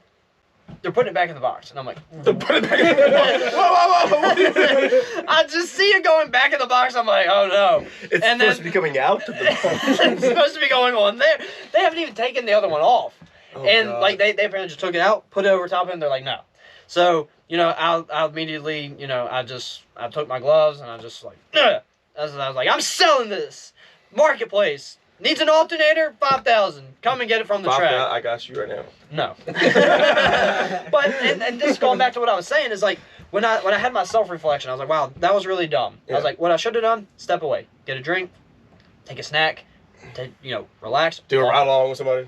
they're putting it back in the box. And I'm like, they're putting it back in the box. Whoa. I just see it going back in the box. I'm like, oh no. It's supposed to be coming out of the box. It's supposed to be going on there. They haven't even taken the other one off. Oh, and God. like they apparently just took it out, put it over top of it, and they're like, no. So, you know, I immediately, you know, I took my gloves and I just like, I was like, I'm selling this. Marketplace. Needs an alternator, $5,000. Come and get it from the track. I got you right now. No. But and this is going back to what I was saying is like when I had my self-reflection, I was like, wow, that was really dumb. Yeah. I was like, what I should have done, step away, get a drink, take a snack, relax. Do a ride along with somebody.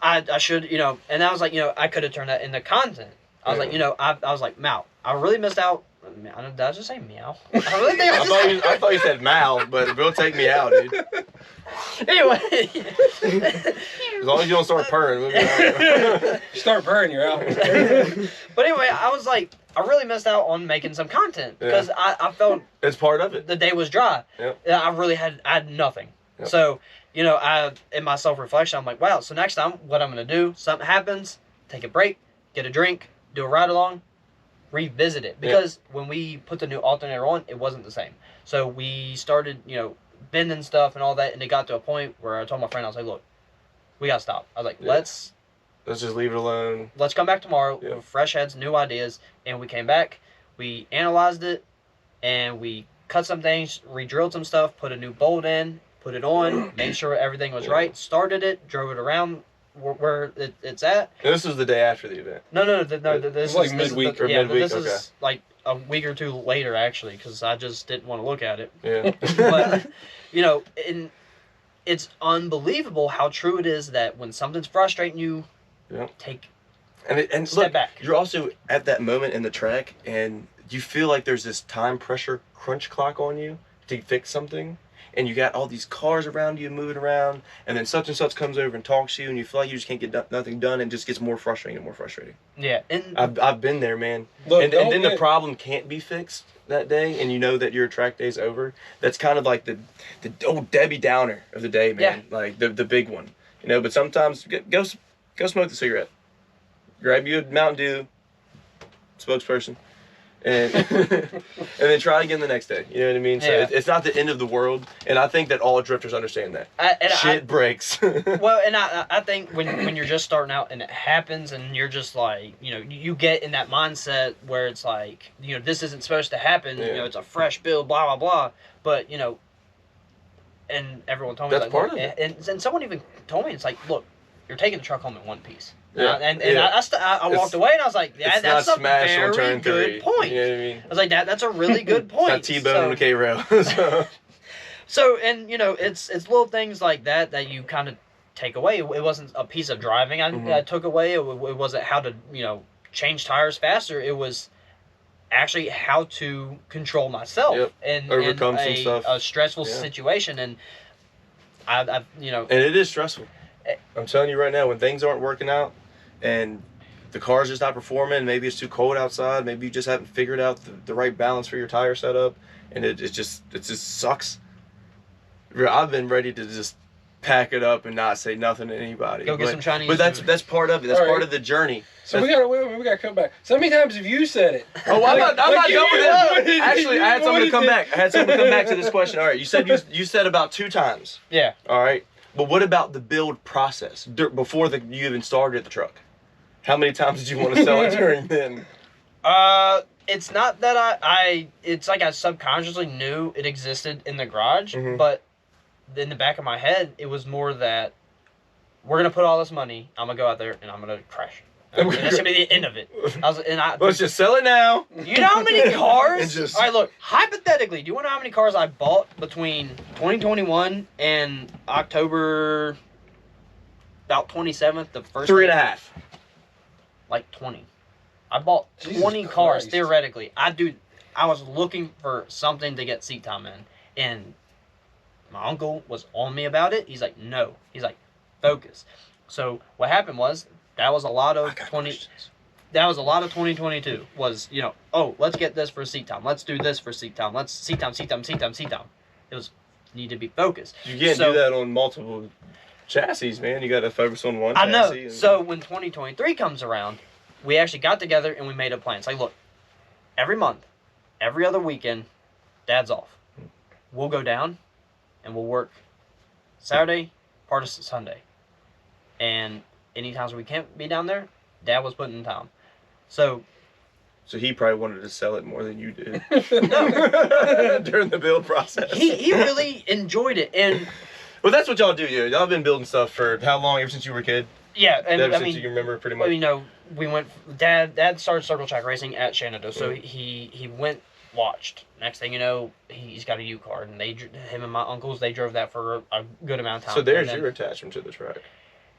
I should, you know, and I was like, you know, I could have turned that into content. I was like, you know, I was like, Mal, I really missed out. Did I just say meow? I really think I thought you said Mal, but we'll take me out, dude. Anyway. As long as you don't start purring, we'll be all right. You start purring, you're out. But anyway, I was like, I really missed out on making some content because I felt it's part of it. The day was dry. Yep. I had nothing. Yep. So, you know, in my self-reflection, I'm like, wow, so next time, what I'm going to do, something happens, take a break, get a drink, do a ride-along, revisit it. Because when we put the new alternator on, it wasn't the same. So we started, you know, bending stuff and all that, and it got to a point where I told my friend, I was like, look, we got to stop. I was like, let's just leave it alone. Let's come back tomorrow with fresh heads, new ideas. And we came back, we analyzed it, and we cut some things, re-drilled some stuff, put a new bolt in, put it on, made sure everything was right, started it, drove it around where it's at. And this was the day after the event. No. This is like midweek or midweek. This is like a week or two later, actually, because I just didn't want to look at it. Yeah. But, you know, it's unbelievable how true it is that when something's frustrating you, take and step look, back. You're also at that moment in the track, and you feel like there's this time pressure crunch clock on you to fix something. And you got all these cars around you moving around, and then such and such comes over and talks to you, and you feel like you just can't get nothing done, and it just gets more frustrating and more frustraring. Yeah, and I've been there, man. Look, and then the problem can't be fixed that day, and you know that your track day's over. That's kind of like the old Debbie Downer of the day, man. Yeah. Like the big one, you know. But sometimes go smoke the cigarette, grab you a Mountain Dew, spokesperson. And then try again the next day. You know what I mean? So it's not the end of the world, and I think that all drifters understand that. Shit breaks. Well, and I think when you're just starting out and it happens, and you're just like, you know, you get in that mindset where it's like, you know, this isn't supposed to happen. You know, it's a fresh build, blah blah blah. But you know, and everyone told me that's like, part of it. And someone even told me, it's like, look, you're taking the truck home in one piece. Yeah. I walked away and I was like, that's a very good point. You know what I mean? I was like, that's a really good point. It's not T-bone on the K-rail. So, and you know, it's little things like that you kind of take away. It wasn't a piece of driving I took away. It wasn't how to, you know, change tires faster. It was actually how to control myself and overcome some stuff. A stressful situation. And I you know, and it is stressful. I'm telling you right now, when things aren't working out and the car's just not performing, maybe it's too cold outside, maybe you just haven't figured out the right balance for your tire setup, and it just sucks. I've been ready to just pack it up and not say nothing to anybody. Go get some Chinese But that's part of it. That's part of the journey. So we got to come back. So how many times have you said it? Oh, I'm not done with it. Actually, I had something to come back. To this question. All right, you said about 2 times. Yeah. All right, but what about the build process before you even started the truck? How many times did you want to sell it during then? It's not that it's like I subconsciously knew it existed in the garage, but in the back of my head, it was more that we're gonna put all this money. I'm gonna go out there and I'm gonna crash. And that's gonna be the end of it. Let's just sell it now. You know how many cars? All right, look. Hypothetically, do you want to know how many cars I bought between 2021 and October, about 27th, the first 3.5? Like 20. I bought 20 cars theoretically. I was looking for something to get seat time in, and my uncle was on me about it. He's like, no. He's like, focus. So what happened was that was a lot of 2022 was, let's get this for seat time. Let's do this for seat time. Let's seat time. It was need to be focused. You can't do that on multiple chassis, man. You got to focus on one chassis. I know. So when 2023 comes around, we actually got together and we made a plan. It's like, look, every month, every other weekend, Dad's off. We'll go down and we'll work Saturday, part of Sunday. And any times we can't be down there, Dad was putting in time. So he probably wanted to sell it more than you did. No. During the build process. He really enjoyed it. And well, that's what y'all do. Y'all been building stuff for how long? Ever since you were a kid? Yeah. And ever since you can remember, pretty much. We went. Dad started circle track racing at Shenandoah, so he went, watched. Next thing you know, he's got a U card, and him and my uncles, they drove that for a good amount of time. So there's your attachment to the track.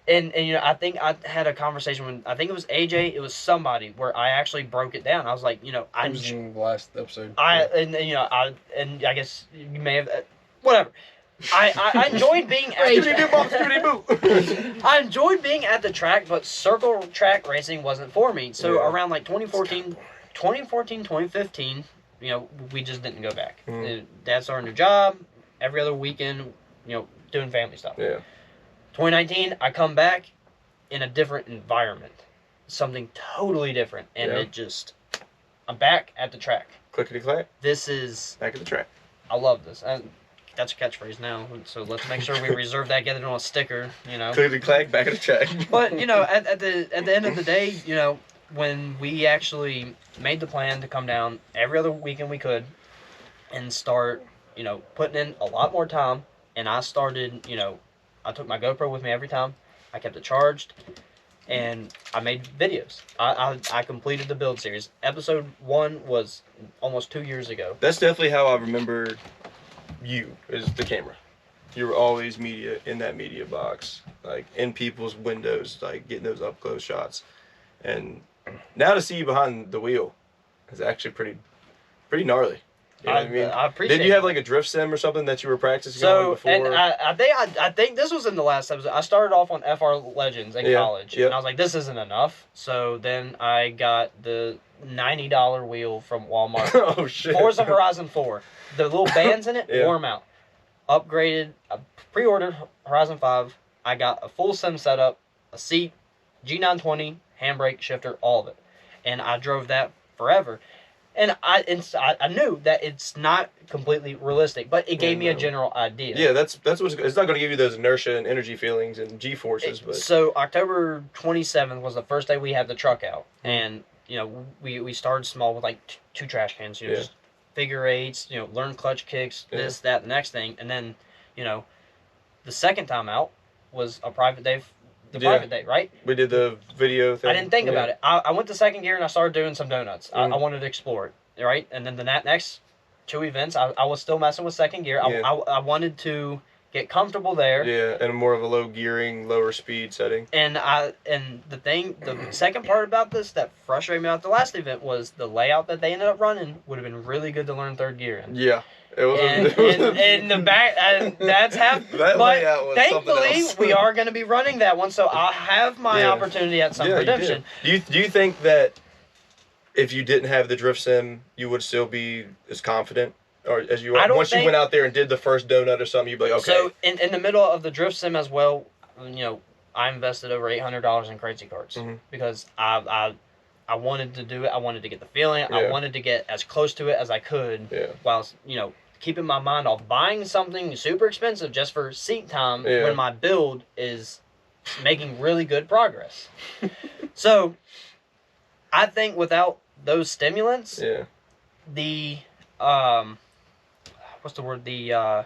And I think I had a conversation with, I think it was AJ, it was somebody, where I actually broke it down. I was like, I was in the last episode. I guess you may have, whatever. I enjoyed being at I enjoyed being at the track, but circle track racing wasn't for me. So around like 2014, 2015, we just didn't go back. Dad started a new job, every other weekend, doing family stuff. Yeah. 2019, I come back in a different environment, something totally different, and I'm back at the track. Clickety clack. This is back at the track. I love this. That's a catchphrase now, so let's make sure we reserve that, get it on a sticker, Clickety clack, back at the track. But, at the end of the day, when we actually made the plan to come down every other weekend we could and start, putting in a lot more time, and I started, I took my GoPro with me every time, I kept it charged, and I made videos. I completed the build series. Episode 1 was almost 2 years ago. That's definitely how I remember you, is the camera. You were always in that media box, like in people's windows, like getting those up close shots. And now to see you behind the wheel is actually pretty gnarly. You know what I mean? I appreciate it. Did you have like a drift sim or something that you were practicing on before? And I think this was in the last episode. I started off on FR Legends in college, and I was like, this isn't enough. So then I got the $90 wheel from Walmart. Oh shit! Forza Horizon 4. The little bands in it, wore them out. Upgraded, I pre-ordered Horizon 5. I got a full sim setup, a seat, G920, handbrake, shifter, all of it. And I drove that forever. And I knew that it's not completely realistic, but it gave me a general idea. Yeah, that's what it's not going to give you those inertia and energy feelings and G-forces. But so October 27th was the first day we had the truck out, and we started small with like 2 trash cans, just figure 8s, learn clutch kicks, this, that, the next thing, and then the second time out was a private day. Private day, right? We did the video thing. I didn't think about it. I went to second gear and I started doing some donuts. I wanted to explore it, right? And then the next 2 events, I was still messing with second gear. I wanted to get comfortable there. Yeah, and more of a low gearing, lower speed setting. And the second part about this that frustrated me about the last event was the layout that they ended up running would have been really good to learn third gear in. Yeah. It was and the back, that's half. That layout was thankfully, we are going to be running that one, so I'll have my opportunity at some redemption. Do you think that if you didn't have the drift sim, you would still be as confident Or as you once you went out there and did the first donut or something, you'd be like, okay. So in the middle of the drift sim as well, I invested over $800 in crazy carts because I wanted to do it. I wanted to get the feeling. Yeah. I wanted to get as close to it as I could. Yeah. While keeping my mind off buying something super expensive just for seat time when my build is making really good progress. So I think without those stimulants, the what's the word? The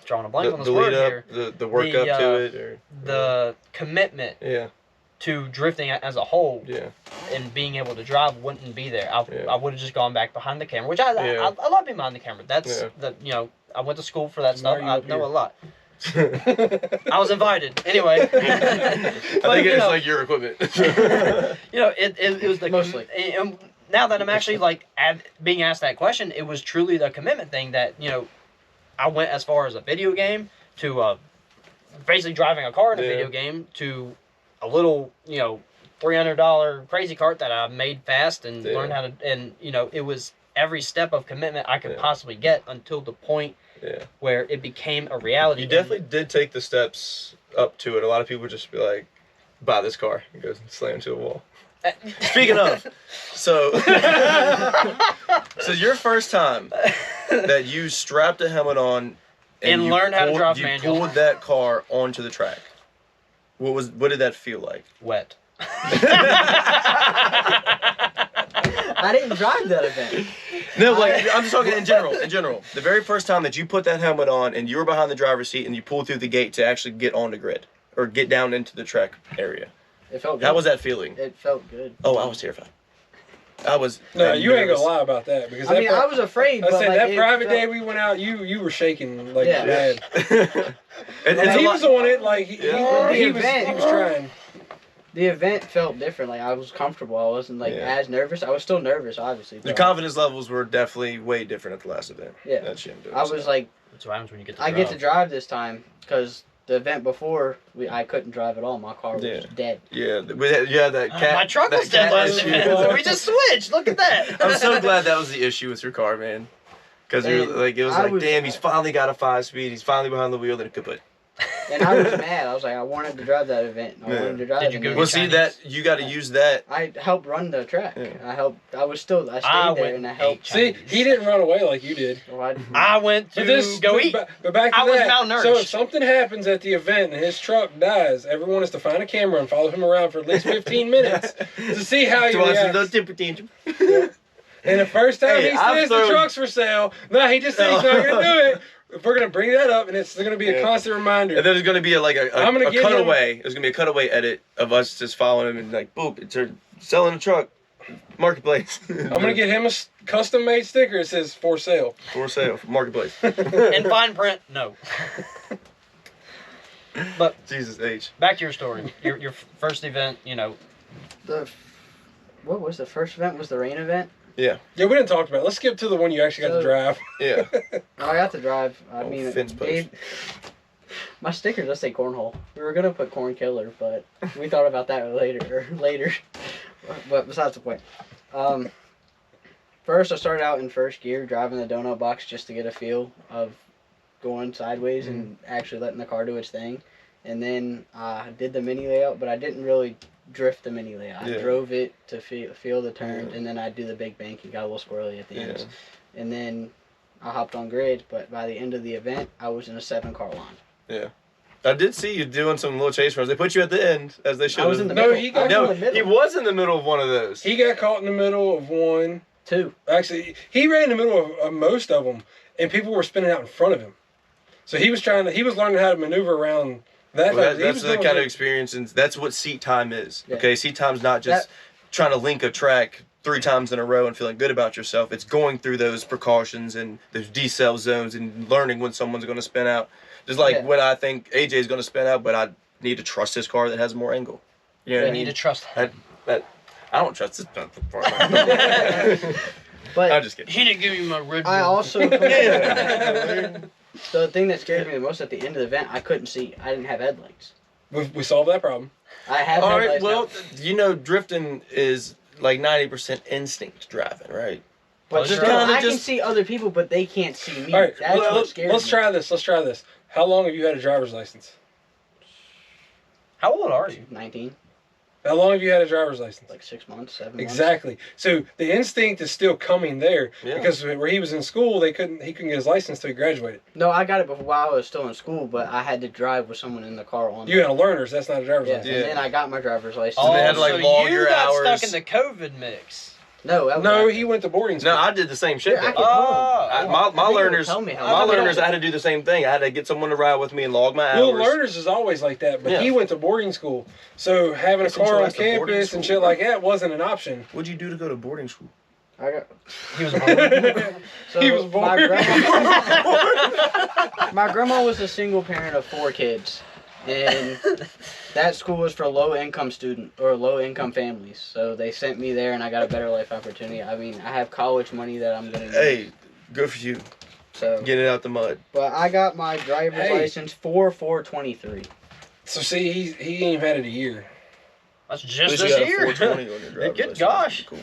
drawing a blank on this word here. The work up to it, or the commitment. To drifting as a whole, and being able to drive wouldn't be there. I would have just gone back behind the camera, which I love being behind the camera. That's I went to school for that stuff. I know a lot. I was invited anyway. I think it's like your equipment. It was the mostly. And now that I'm actually being asked that question, it was truly the commitment thing that I went as far as a video game to basically driving a car in a video game to a little $300 crazy cart that I made fast and learned how to, and it was every step of commitment I could possibly get until the point where it became a reality. You definitely did take the steps up to it. A lot of people would just be like, buy this car and go slam into a wall. Speaking of, so your first time that you strapped a helmet on and learned how to drive manual, you pulled that car onto the track. What did that feel like? Wet. I didn't drive that event. No, I'm just talking in general. In general, the very first time that you put that helmet on and you were behind the driver's seat and you pulled through the gate to actually get on the grid or get down into the track area. It felt good. How was that feeling? It felt good. Oh, I was terrified. I was. No, you ain't gonna lie about that because I was afraid. I said that private day we went out, you were shaking like mad. And he was on it he was trying. The event felt different. I was comfortable. I wasn't as nervous. I was still nervous, obviously. The confidence levels were definitely way different at the last event. Yeah, I was like, that's what happens when you get to drive. I get to drive this time because the event before I couldn't drive at all. My car was dead. Yeah, that cat. My truck was dead last event. We just switched. Look at that. I'm so glad that was the issue with your car, man. Because it was damn, he's finally got a 5-speed. He's finally behind the wheel, then kaput. And I was mad. I was like, I wanted to drive that event. I wanted to drive. Did you go? Well, see that you got to use that. I helped run the track. Yeah. I stayed there and I helped. See, he didn't run away like you did. Well, I went to go eat. But back to I was malnourished. So if something happens at the event and his truck dies, everyone is to find a camera and follow him around for at least 15 minutes to see how he reacts. And the first time he says the truck's for sale, he just said he's not going to do it. If we're gonna bring that up, and it's gonna be a constant reminder. And there's gonna be a cutaway. There's gonna be a cutaway edit of us just following him and boop, it's selling a truck, marketplace. I'm gonna get him a custom made sticker. It says for sale. For sale, marketplace. In fine print, no. But Jesus H. Back to your story. Your first event, What was the first event? Was the rain event? Yeah. Yeah, we didn't talk about it. Let's skip to the one you actually got to drive. Yeah. I got to drive. Fence post. My sticker does say cornhole. We were gonna put corn killer, but we thought about that later. But besides the point. First I started out in first gear driving the donut box just to get a feel of going sideways and actually letting the car do its thing. And then I did the mini layout, but I didn't really drift the mini layout. I drove it to feel the turn, and then I'd do the big bank and got a little squirrely at the end. And then I hopped on grid, but by the end of the event, I was in a 7-car line. Yeah. I did see you doing some little chase runs. They put you at the end, as they should have. I was in the middle. He was in the middle of one of those. He got caught in the middle of one. 2. Actually, he ran in the middle of most of them, and people were spinning out in front of him. So he was learning how to maneuver around that. Well, that's the kind of experience, and that's what seat time is. Yeah. Okay, seat time's not just trying to link a track 3 times in a row and feeling good about yourself. It's going through those precautions and those decel zones and learning when someone's going to spin out. Just like when I think AJ's going to spin out, but I need to trust this car that has more angle. You know what I mean? Need to trust him. I don't trust this part. But I'm just kidding. He didn't give me my red. I also. The thing that scared me the most at the end of the event, I couldn't see. I didn't have headlights. We solved that problem. I have headlights. All right, well, drifting is like 90% instinct driving, right? But Just I can see other people, but they can't see me. All right, That's what scares let's me. try this. Let's try this. How long have you had a driver's license? How old are you? 19. How long have you had a driver's license? Like 6 months, 7 months. Exactly. So the instinct is still coming there because where he was in school, he couldn't get his license till he graduated. No, I got it before while I was still in school, but I had to drive with someone in the car on. You had a learner's. That's not a driver's license. And then I got my driver's license. So they had to, like, so log you your got hours. stuck in the COVID mix. No, he went to boarding school. No, I did the same shit. Yeah, My learners, tell me how my learners, I had to do the same thing. I had to get someone to ride with me and log my hours. Well, learners is always like that, but he went to boarding school, so having a car on campus and shit like that wasn't an option. What'd you do to go to boarding school? He was born. So He was born. My grandma was a single parent of 4 kids, and that school was for low-income families. So they sent me there, and I got a better life opportunity. I mean, I have college money that I'm gonna use. Hey, good for you. So Get it out the mud. But I got my driver's license 4/4/23. So see, he ain't had it a year. That's just You this got a year. 420 on your driver's Good license. gosh. Cool.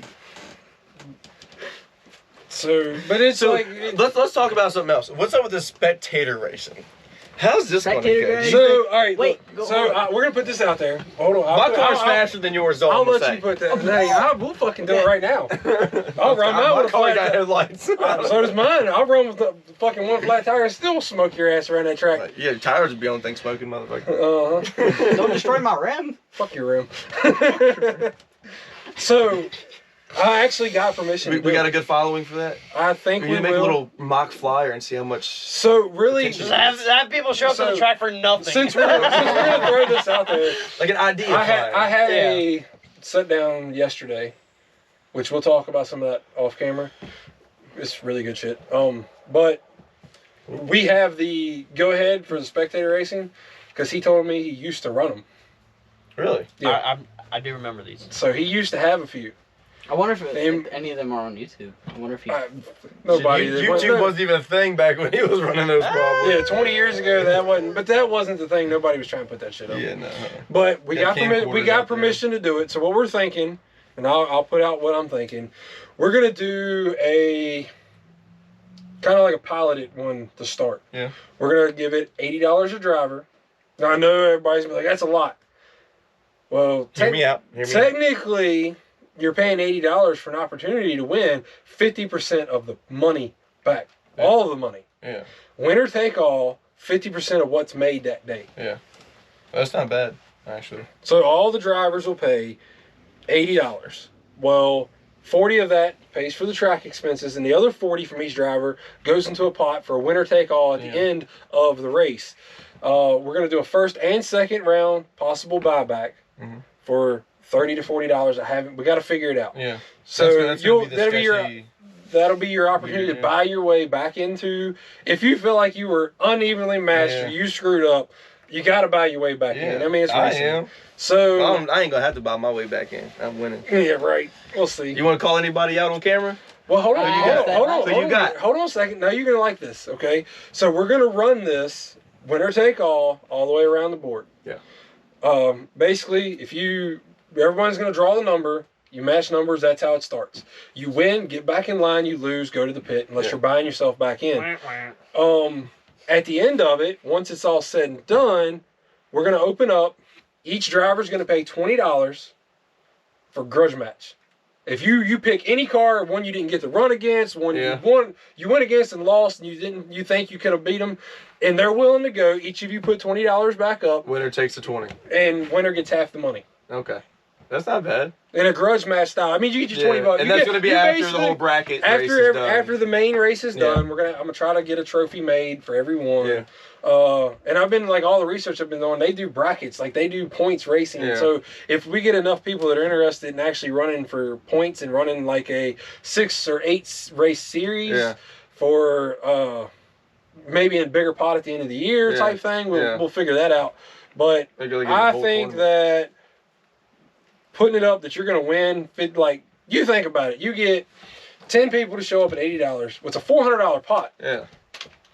So, but it's So like let's talk about something else. What's up with this spectator racing? How's this going to Spectator go? racing? so. All right, Wait, look, go so on. we're gonna put this out there. Hold on, My car's faster than yours, though. I'll I'm gonna let say. you put that. Hey, we'll fucking do it right now. I'll run mine My with a car flat got tire. headlights. So does mine. I'll run with the fucking one flat tire and still smoke your ass around that track. Yeah, tires would be on thing smoking, motherfucker. Don't destroy my rim. Fuck your rim. So, I actually got permission. We got a good following for that. I think We we need to make will. a little mock flyer and see how much. So really, Just have people show up to the track for nothing. since we're gonna throw this out there, Like an idea flyer. I had a sit down yesterday, which we'll talk about some of that off camera. It's really good shit. But we have the go ahead for the spectator racing because he told me he used to run them. Really? Yeah. I do remember these. So he used to have a few. I wonder if any of them are on YouTube. I wonder if he. Nobody. YouTube wasn't even a thing back when he was running those problems. Yeah, 20 years ago that wasn't. But that wasn't the thing. Nobody was trying to put that shit up. Yeah, no. But we Got got camcorders permission to do it. So what we're thinking, and I'll put out what I'm thinking. We're gonna do a kind of like a piloted one to start. Yeah. We're gonna give it $80 a driver. Now I know everybody's gonna be like, that's a lot. Well, Hear me out. technically, you're paying $80 for an opportunity to win 50% of the money back. Yeah. All of the money. Yeah. Winner take all, 50% of what's made that day. Yeah. That's not bad, actually. So all the drivers will pay $80. Well, 40 of that pays for the track expenses, and the other 40 from each driver goes into a pot for a winner take all at the end of the race. We're going to do a first and second round possible buyback for $30 to $40. We got to figure it out. Yeah. So that'll that'll be your opportunity to buy your way back into. If you feel like you were unevenly matched or you screwed up, you got to buy your way back in. I mean, it's racing. I am. So I ain't gonna have to buy my way back in. I'm winning. Yeah, right. We'll see. You want to call anybody out on camera? Well, hold on. Hold on a second. Now you're gonna like this, okay? So we're gonna run this winner take all the way around the board. Yeah. Basically, everyone's gonna draw the number. You match numbers. That's how it starts. You win, get back in line. You lose, go to the pit unless you're buying yourself back in. At the end of it, once it's all said and done, we're gonna open up. Each driver's gonna pay $20 for grudge match. If you pick any car, one you didn't get to run against, one you went against and lost, and you think you could have beat them, and they're willing to go. Each of you put $20 back up. Winner takes the 20. And winner gets half the money. Okay, that's not bad. In a grudge match style. I mean, you get your $20. And that's going to be after the whole bracket race is done. After the main race is done, I'm gonna try to get a trophy made for everyone. Yeah. And I've been all the research I've been doing, they do brackets, they do points racing. Yeah. So if we get enough people that are interested in actually running for points and running like a 6 or 8 race series for maybe in a bigger pot at the end of the year type thing, we'll figure that out. But I think that putting it up that you're going to win, you think about it, you get 10 people to show up at $80. It's a $400 pot. Yeah.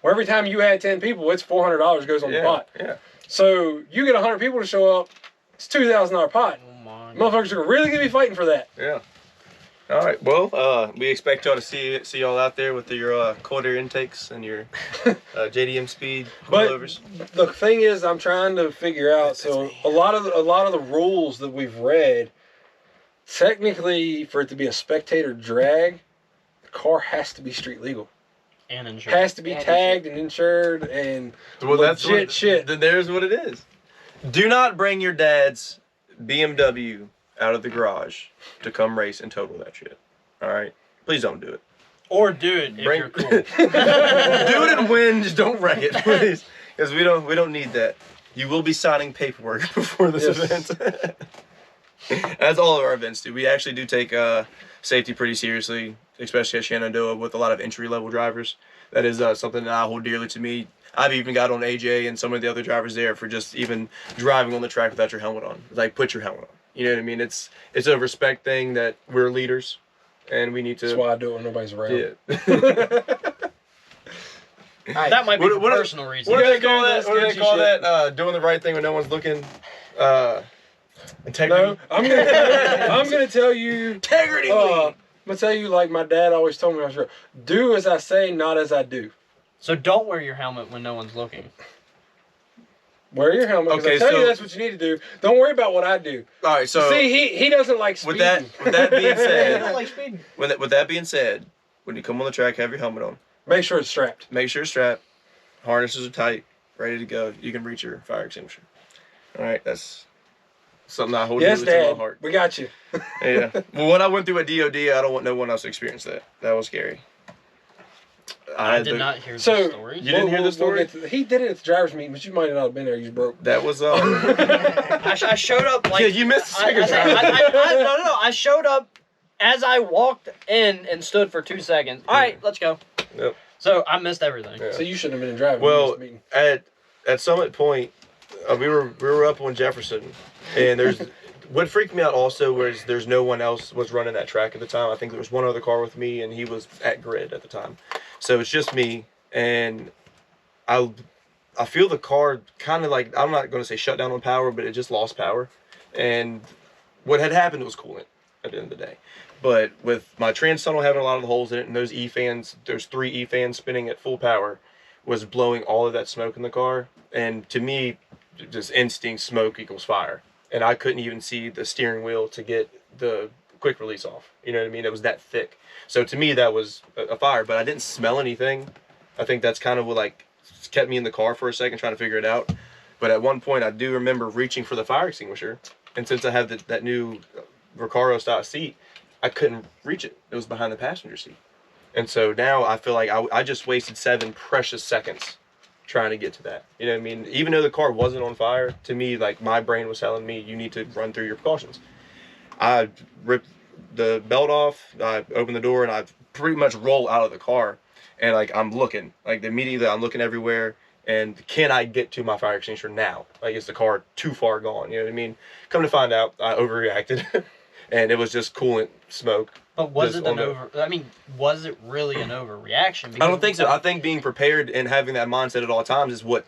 Well, every time you add 10 people, it's $400 goes on the pot. Yeah. So you get 100 people to show up, it's $2,000 pot. Oh my. Motherfuckers are really going to be fighting for that. Yeah. All right. Well, we expect y'all to see y'all out there with your cold air intakes and your JDM speed coilovers. But the thing is, I'm trying to figure out. So a lot of the rules that we've read, technically, for it to be a spectator drag, the car has to be street legal. And insured. Has to be tagged and insured and legit shit. Then there's what it is. Do not bring your dad's BMW out of the garage to come race and total that shit. All right? Please don't do it. Or do it if you're cool. Do it and win, just don't wreck it, please. Because we don't need that. You will be signing paperwork before this event. As all of our events do. We actually do take safety pretty seriously, especially at Shenandoah with a lot of entry-level drivers. That is something that I hold dearly to me. I've even got on AJ and some of the other drivers there for just even driving on the track without your helmet on. Like, put your helmet on. You know what I mean? It's a respect thing that we're leaders, and we need to. That's why I do it when nobody's around. Yeah. That might be for personal reasons. What do they call that? What do they call that? Doing the right thing when no one's looking. Integrity. No, I'm gonna tell you. Integrity. I'm gonna tell you, like my dad always told me when I was young, do as I say, not as I do. So don't wear your helmet when no one's looking. Wear your helmet. Okay, I tell you that's what you need to do. Don't worry about what I do. All right, so see, he doesn't like speeding. With that being said, I don't like speeding. With that being said, when you come on the track, have your helmet on. Make sure it's strapped. Make sure it's strapped. Harnesses are tight, ready to go. You can reach your fire extinguisher. All right, that's something I hold dearly to my heart. We got you. Yeah. Well, when I went through a DOD, I don't want no one else to experience that. That was scary. I did not hear the story. You didn't hear the story? He did it at the driver's meeting, but you might not have been there. You was broke. That was I showed up like. Yeah, you missed the second time. No. I showed up as I walked in and stood for 2 seconds. All right, let's go. Yep. So I missed everything. Yeah. So you shouldn't have been in driving. Well, at Summit Point, we were up on Jefferson, and there's. What freaked me out also was there's no one else was running that track at the time. I think there was one other car with me, and he was at grid at the time. So it's just me, and I feel the car kind of like, I'm not going to say shut down on power, but it just lost power. And what had happened was coolant at the end of the day. But with my trans tunnel having a lot of the holes in it, and those E-fans, there's 3 E-fans spinning at full power, was blowing all of that smoke in the car. And to me, just instinct, smoke equals fire. And I couldn't even see the steering wheel to get the quick release off. You know what I mean? It was that thick. So to me, that was a fire, but I didn't smell anything. I think that's kind of what like kept me in the car for a second trying to figure it out. But at one point, I do remember reaching for the fire extinguisher. And since I have that new Recaro style seat, I couldn't reach it. It was behind the passenger seat. And so now I feel like I just wasted 7 precious seconds trying to get to that. You know what I mean? Even though the car wasn't on fire, to me, like my brain was telling me, you need to run through your precautions. I ripped the belt off, I opened the door, and I pretty much roll out of the car. And like I'm looking, like immediately I'm looking everywhere. And can I get to my fire extinguisher now? Like is the car too far gone? You know what I mean? Come to find out, I overreacted, and it was just coolant smoke. But was it was it really an overreaction? I don't think so. I think being prepared and having that mindset at all times is what,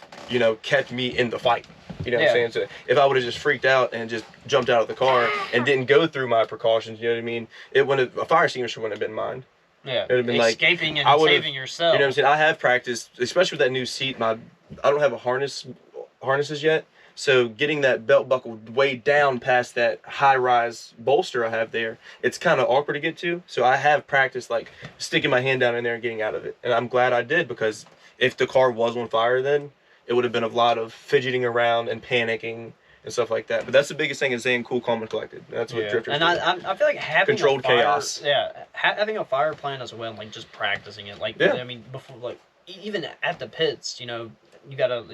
kept me in the fight. You know what I'm saying? So if I would have just freaked out and just jumped out of the car and didn't go through my precautions, you know what I mean? A fire extinguisher wouldn't have been mine. Yeah. It would have been escaping and saving yourself. You know what I'm saying? I have practiced, especially with that new seat. I don't have harnesses yet. So getting that belt buckle way down past that high-rise bolster I have there, it's kind of awkward to get to. So I have practiced like sticking my hand down in there and getting out of it. And I'm glad I did, because if the car was on fire then, it would have been a lot of fidgeting around and panicking and stuff like that. But that's the biggest thing, is staying cool, calm, and collected. That's what drifters do. And I feel like having controlled chaos. Yeah, having a fire plan as well, like just practicing it. Like, I mean, before, like even at the pits, you gotta,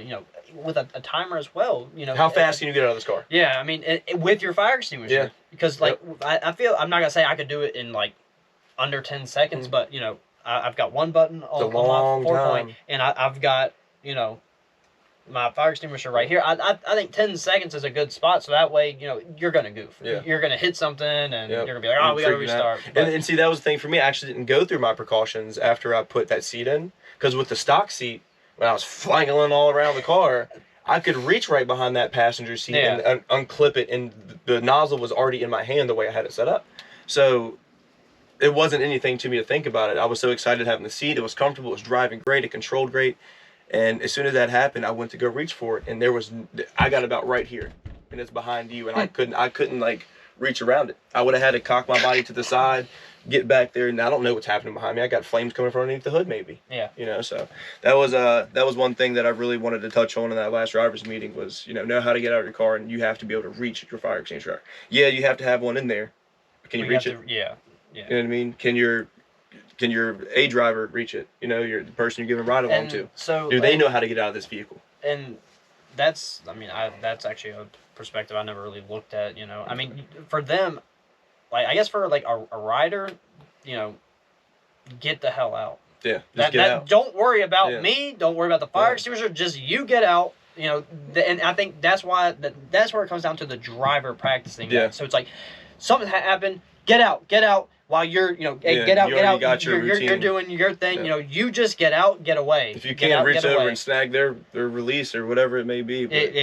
with a timer as well, How fast can you get out of this car? Yeah, I mean, with your fire extinguisher. Yeah. Because, like, I feel, I'm not gonna say I could do it in, like, under 10 seconds, but, I've got one button on my 4-point, and I've got, my fire extinguisher right here. I think 10 seconds is a good spot, so that way, you're gonna goof. Yeah. You're gonna hit something, and you're gonna be like, oh, we gotta restart. And see, that was the thing for me. I actually didn't go through my precautions after I put that seat in, because with the stock seat, when I was flangling all around the car, I could reach right behind that passenger seat and unclip it, and the nozzle was already in my hand the way I had it set up. So it wasn't anything to me to think about it. I was so excited having the seat. It was comfortable. It was driving great. It controlled great. And as soon as that happened, I went to go reach for it, and I got about right here, and it's behind you, and I couldn't like reach around it. I would have had to cock my body to the side, get back there, and I don't know what's happening behind me. I got flames coming from underneath the hood, maybe. Yeah. You know, so that was one thing that I really wanted to touch on in that last drivers meeting was, know how to get out of your car, and you have to be able to reach your fire extinguisher. Yeah, you have to have one in there. Can you reach it? Yeah. You know what I mean? Can your A driver reach it? The person you're giving a ride along to. So do they know how to get out of this vehicle? And that's actually a perspective I never really looked at. I mean, for them, like I guess for like a rider, get the hell out. Yeah, just get out. Don't worry about me. Don't worry about the fire extinguisher. Just you get out. And I think that's why that's where it comes down to the driver practicing. Yeah. That. So it's like something happened. Get out. While you're, get out. You're doing your thing. Yeah. You just get out, get away. If you can't reach over and snag their release or whatever it may be. But,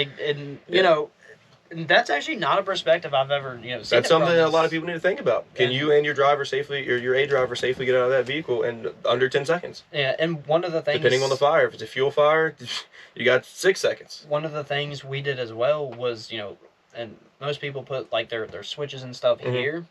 and that's actually not a perspective I've ever, seen. That's something that a lot of people need to think about. Can you and your driver safely, or your A driver safely get out of that vehicle in under 10 seconds? Yeah, and one of the things... Depending on the fire. If it's a fuel fire, you got 6 seconds. One of the things we did as well was, and most people put, like, their switches and stuff here.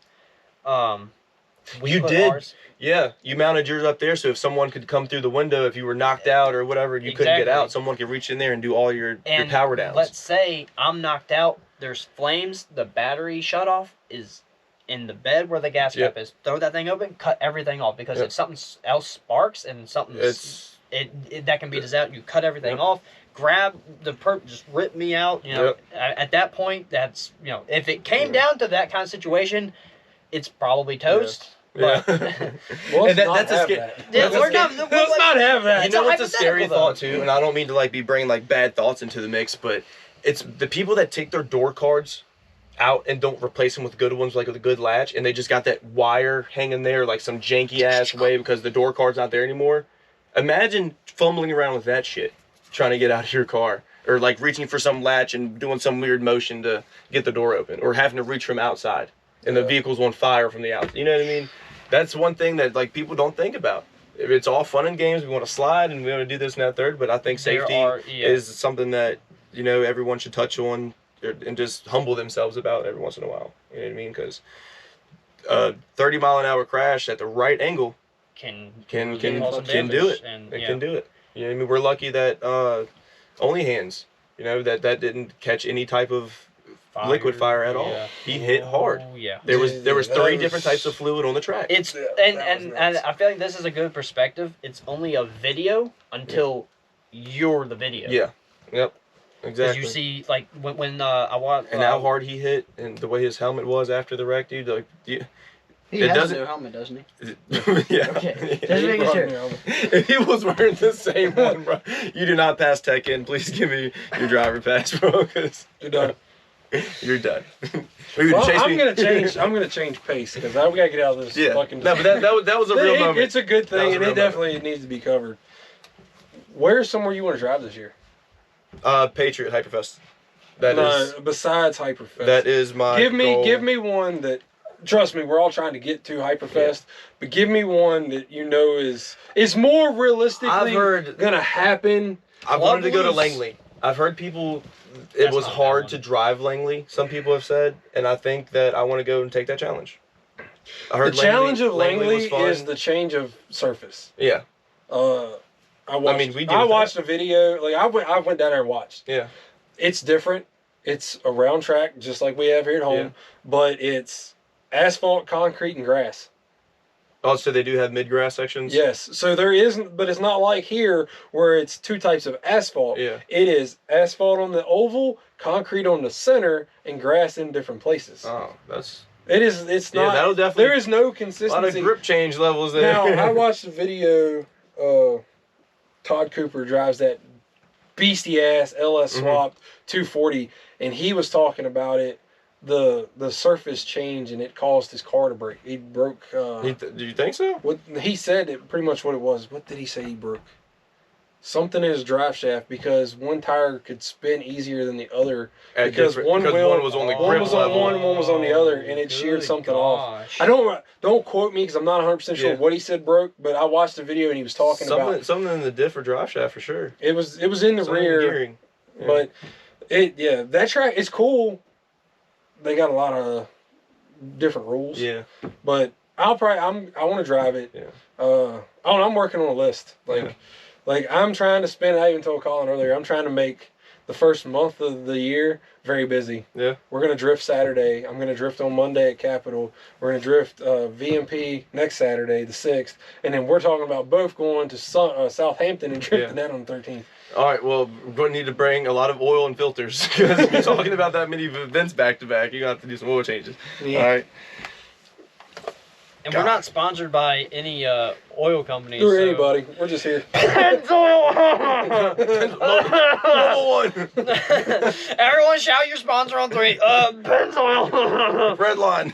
You did. Ours. Yeah, you mounted yours up there, so if someone could come through the window, if you were knocked out or whatever, and you couldn't get out, someone could reach in there and do all your power downs. Let's say I'm knocked out, there's flames, the battery shut off is in the bed where the gas cap is. Throw that thing open, cut everything off, because if something else sparks and something that can be disaster, you cut everything off. Grab the just rip me out. At that point, that's if it came down to that kind of situation, it's probably toast. Well, that's a scary. Let's not have that. You know what's a scary thought too, and I don't mean to be bringing bad thoughts into the mix, but it's the people that take their door cards out and don't replace them with good ones, like with a good latch, and they just got that wire hanging there like some janky ass way because the door card's not there anymore. Imagine fumbling around with that shit, trying to get out of your car, or reaching for some latch and doing some weird motion to get the door open, or having to reach from outside and the vehicle's on fire from the outside. You know what I mean? That's one thing that people don't think about. It's all fun and games. We want to slide and we want to do this and that third, but I think safety is something that everyone should touch on and just humble themselves about every once in a while. You know what I mean? Because 30-mile-an-hour crash at the right angle can do it. Can do it. You know what I mean? We're lucky that only hands, that didn't catch any type of liquid fire at all. He hit hard. Yeah. There was 3 different types of fluid on the track. It's and I feel like this is a good perspective. It's only a video until you're the video. Yeah. Yep. Exactly. Because you see, when I watched and how hard he hit and the way his helmet was after the wreck, dude. He has a new helmet, doesn't he? Yeah. Okay. Just making sure. If he was wearing the same one, bro, you do not pass tech in. Please give me your driver pass, bro. Because you're done. You're done. I'm gonna change pace because we gotta get out of this fucking. No, but that was a real moment. It's a good thing, and it definitely needs to be covered. Where's somewhere you want to drive this year? Patriot Hyperfest. Besides Hyperfest. That is my goal. Give me one that. Trust me, we're all trying to get to Hyperfest, but give me one that is more realistically gonna happen. I wanted to go to Langley. I've heard people. It was hard to drive Langley, some people have said, and I think that I want to go and take that challenge. I heard the challenge of Langley is the change of surface. Yeah. I watched a video. I went down there and watched. Yeah. It's different. It's a round track, just like we have here at home, but it's asphalt, concrete, and grass. Oh, so they do have mid-grass sections? Yes. So there isn't, but it's not like here where it's 2 types of asphalt. Yeah. It is asphalt on the oval, concrete on the center, and grass in different places. Oh, that's... It's not... that'll definitely... There is no consistency. A lot of grip change levels there. Now, I watched a video, Todd Cooper drives that beastie-ass LS swapped 240, and he was talking about it. The surface change and it caused his car to break. He broke. Do you think so? What he said, pretty much what it was. What did he say he broke? something in his drive shaft because one tire could spin easier than the other because one was on the grip level. One was on the other, and it sheared something off. I don't quote me because I'm not 100% sure what he said broke, but I watched the video and he was talking about something in the diff or drive shaft for sure. It was in the rear, but that track is cool. They got a lot of different rules. Yeah, but I want to drive it. Yeah. I'm working on a list. Like I'm trying to spend. I even told Colin earlier. I'm trying to make the first month of the year very busy. Yeah. We're gonna drift Saturday. I'm gonna drift on Monday at Capitol. We're gonna drift VMP next Saturday, the 6th, and then we're talking about both going to Southampton and drifting that on the 13th. All right. Well, we're going to need to bring a lot of oil and filters because if you're talking about that many events back to back, you're gonna have to do some oil changes. Yeah. All right. And we're not sponsored by any oil companies. Or anybody. We're just here. Pennzoil! Level 1. Everyone shout your sponsor on 3. Pennzoil! Red line.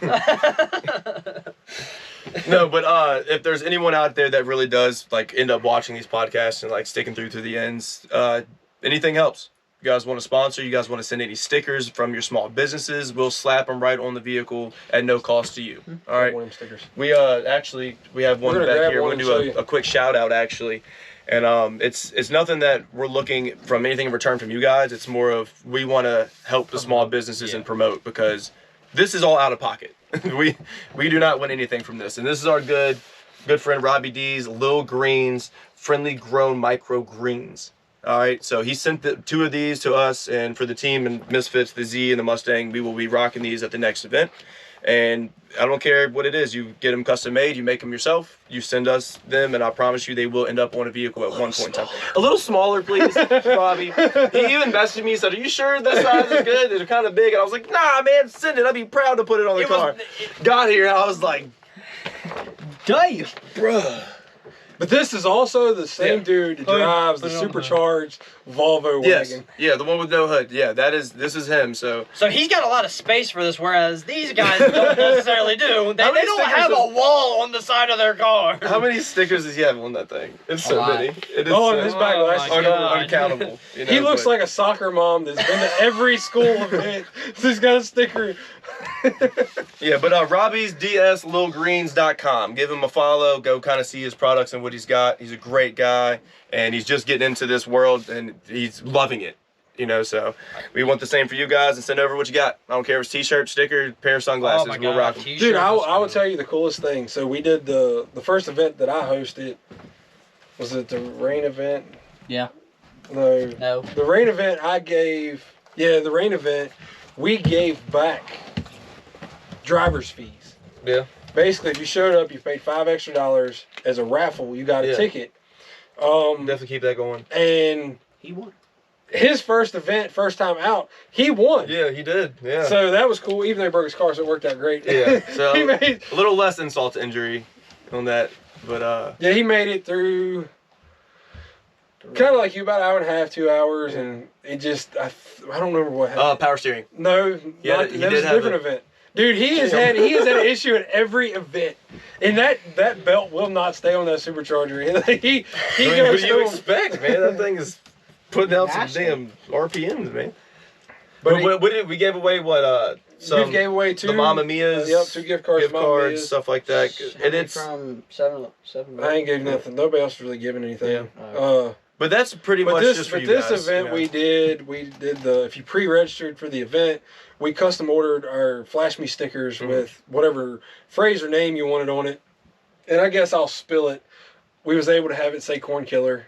No, but if there's anyone out there that really does like end up watching these podcasts and like sticking through to the ends, anything helps. You guys want to sponsor? You guys want to send any stickers from your small businesses? We'll slap them right on the vehicle at no cost to you. All right. One of them stickers. We have one back here. We're gonna do a quick shout out actually, and it's nothing that we're looking from anything in return from you guys. It's more of we want to help the small businesses and promote because this is all out of pocket. we do not want anything from this, and this is our good friend Robbie D's Lil Greens Friendly Grown Micro Greens. All right, so he sent the 2 of these to us, and for the team and Misfits, the Z and the Mustang, we will be rocking these at the next event. And I don't care what it is, you get them custom made, you make them yourself, you send us them, and I promise you they will end up on a vehicle at one point in time. A little smaller, please, Robbie. He even messaged me and said, "Are you sure this size is good? They're kind of big." And I was like, "Nah, man, send it. I'd be proud to put it on the car." Got here, and I was like, "Damn, bruh." But this is also the same dude that drives the supercharged Volvo wagon. Yeah, the one with no hood. Yeah, this is him. So he's got a lot of space for this, whereas these guys don't necessarily do. They don't have a wall on the side of their car. How many stickers does he have on that thing? It's so many. It is on his back glass. Uncountable. You know, he looks like a soccer mom that's been to every school event. He's got a sticker. Yeah, but Robbie's DSLilGreens.com. Give him a follow. Go kind of see his products and what he's got. He's a great guy, and he's just getting into this world, and he's loving it. You know, so we want the same for you guys, and send over what you got. I don't care if it's t-shirt, sticker, pair of sunglasses. Oh we'll rock them. Dude, I will tell you the coolest thing. So we did the first event that I hosted. Was it the rain event? Yeah. No. The rain event the rain event, we gave back driver's fees. Yeah. Basically, if you showed up, you paid $5 extra as a raffle. You got a ticket. Definitely keep that going. And he won. His first event, first time out, he won. Yeah, he did. Yeah. So that was cool. Even though he broke his car, so it worked out great. Yeah. So a little less insult to injury on that, but yeah, he made it through. Kind of like you, about an hour and a half, 2 hours, and it just I don't remember what happened. Power steering. No, that was a different event. Dude, he has had an issue at every event, and that belt will not stay on that supercharger. He goes. What do you expect, man? That thing is putting out some damn RPMs, man. But what did we gave away? We gave away 2 the Mamma Mia's. Yep, 2 gift cards, stuff like that. And it's from 7. I ain't gave nothing. Nobody else really giving anything. Yeah. But that's pretty much just for you guys. But this event we did if you pre-registered for the event, we custom ordered our Flash Me stickers with whatever phrase or name you wanted on it. And I guess I'll spill it. We was able to have it say corn killer.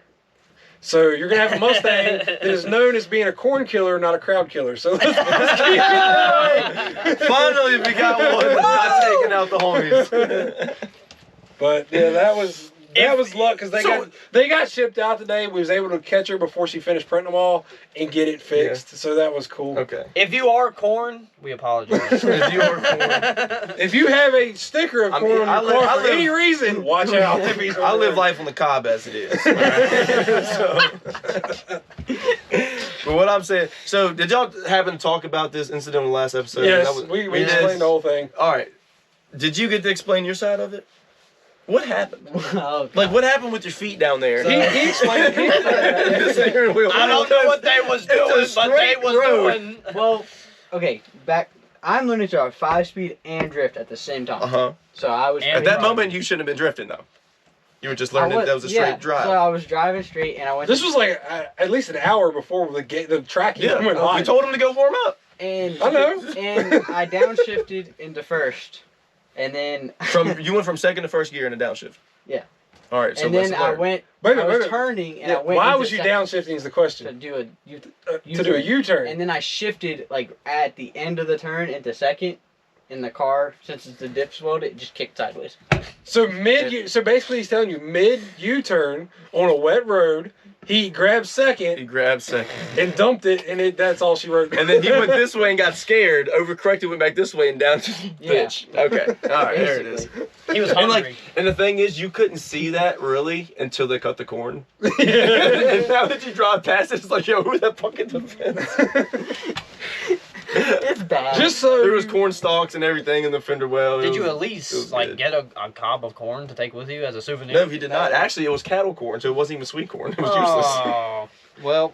So you're going to have a Mustang that is known as being a corn killer, not a crowd killer. So let's keep it that way. Finally, we got one that's not taking out the homies. But yeah, that was luck because they got shipped out today. We was able to catch her before she finished printing them all and get it fixed. Yeah. So that was cool. Okay. If you are corn, we apologize. If you are corn, if you have a sticker of corn on your car for any reason, watch out. I live life on the cob as it is. Right? But what I'm saying, so did y'all happen to talk about this incident in the last episode? Yes, we explained the whole thing. All right. Did you get to explain your side of it? What happened? Oh, Like, what happened with your feet down there? He explained The steering wheel. I don't know what they was doing, but they was doing. Well, okay, I'm learning to drive 5-speed and drift at the same time. So I was. And At that driving. moment, you shouldn't have been drifting though. You were just learning that was a straight drive. So I was driving straight, and I went. This was like at least an hour before the track even went we live. told him to go warm up. And I know. And I downshifted into first, and then You went from second to first gear in a downshift. Yeah. All right. So and then I went. Wait a I minute, was turning, and I went. Why into was you second downshifting? Is the to question. do a To do a U-turn. And then I shifted like at the end of the turn into second. In the car, since it's the dip swelled, it just kicked sideways. So basically he's telling you mid U-turn on a wet road, he grabbed second. He grabbed second. And dumped it, and that's all she wrote. And then he went this way and got scared, overcorrected, went back this way and down to the pitch. Okay. All right, there it is. He was And hungry. and the thing is, you couldn't see that really until they cut the corn. And now that you drive past it, it's like, yo, who that fucking defense? It's bad. Just so there was corn stalks and everything in the fender well. Did you at least good. get a cob of corn to take with you as a souvenir? No, he did not. Actually, it was cattle corn, so it wasn't even sweet corn. It was useless. Oh, well.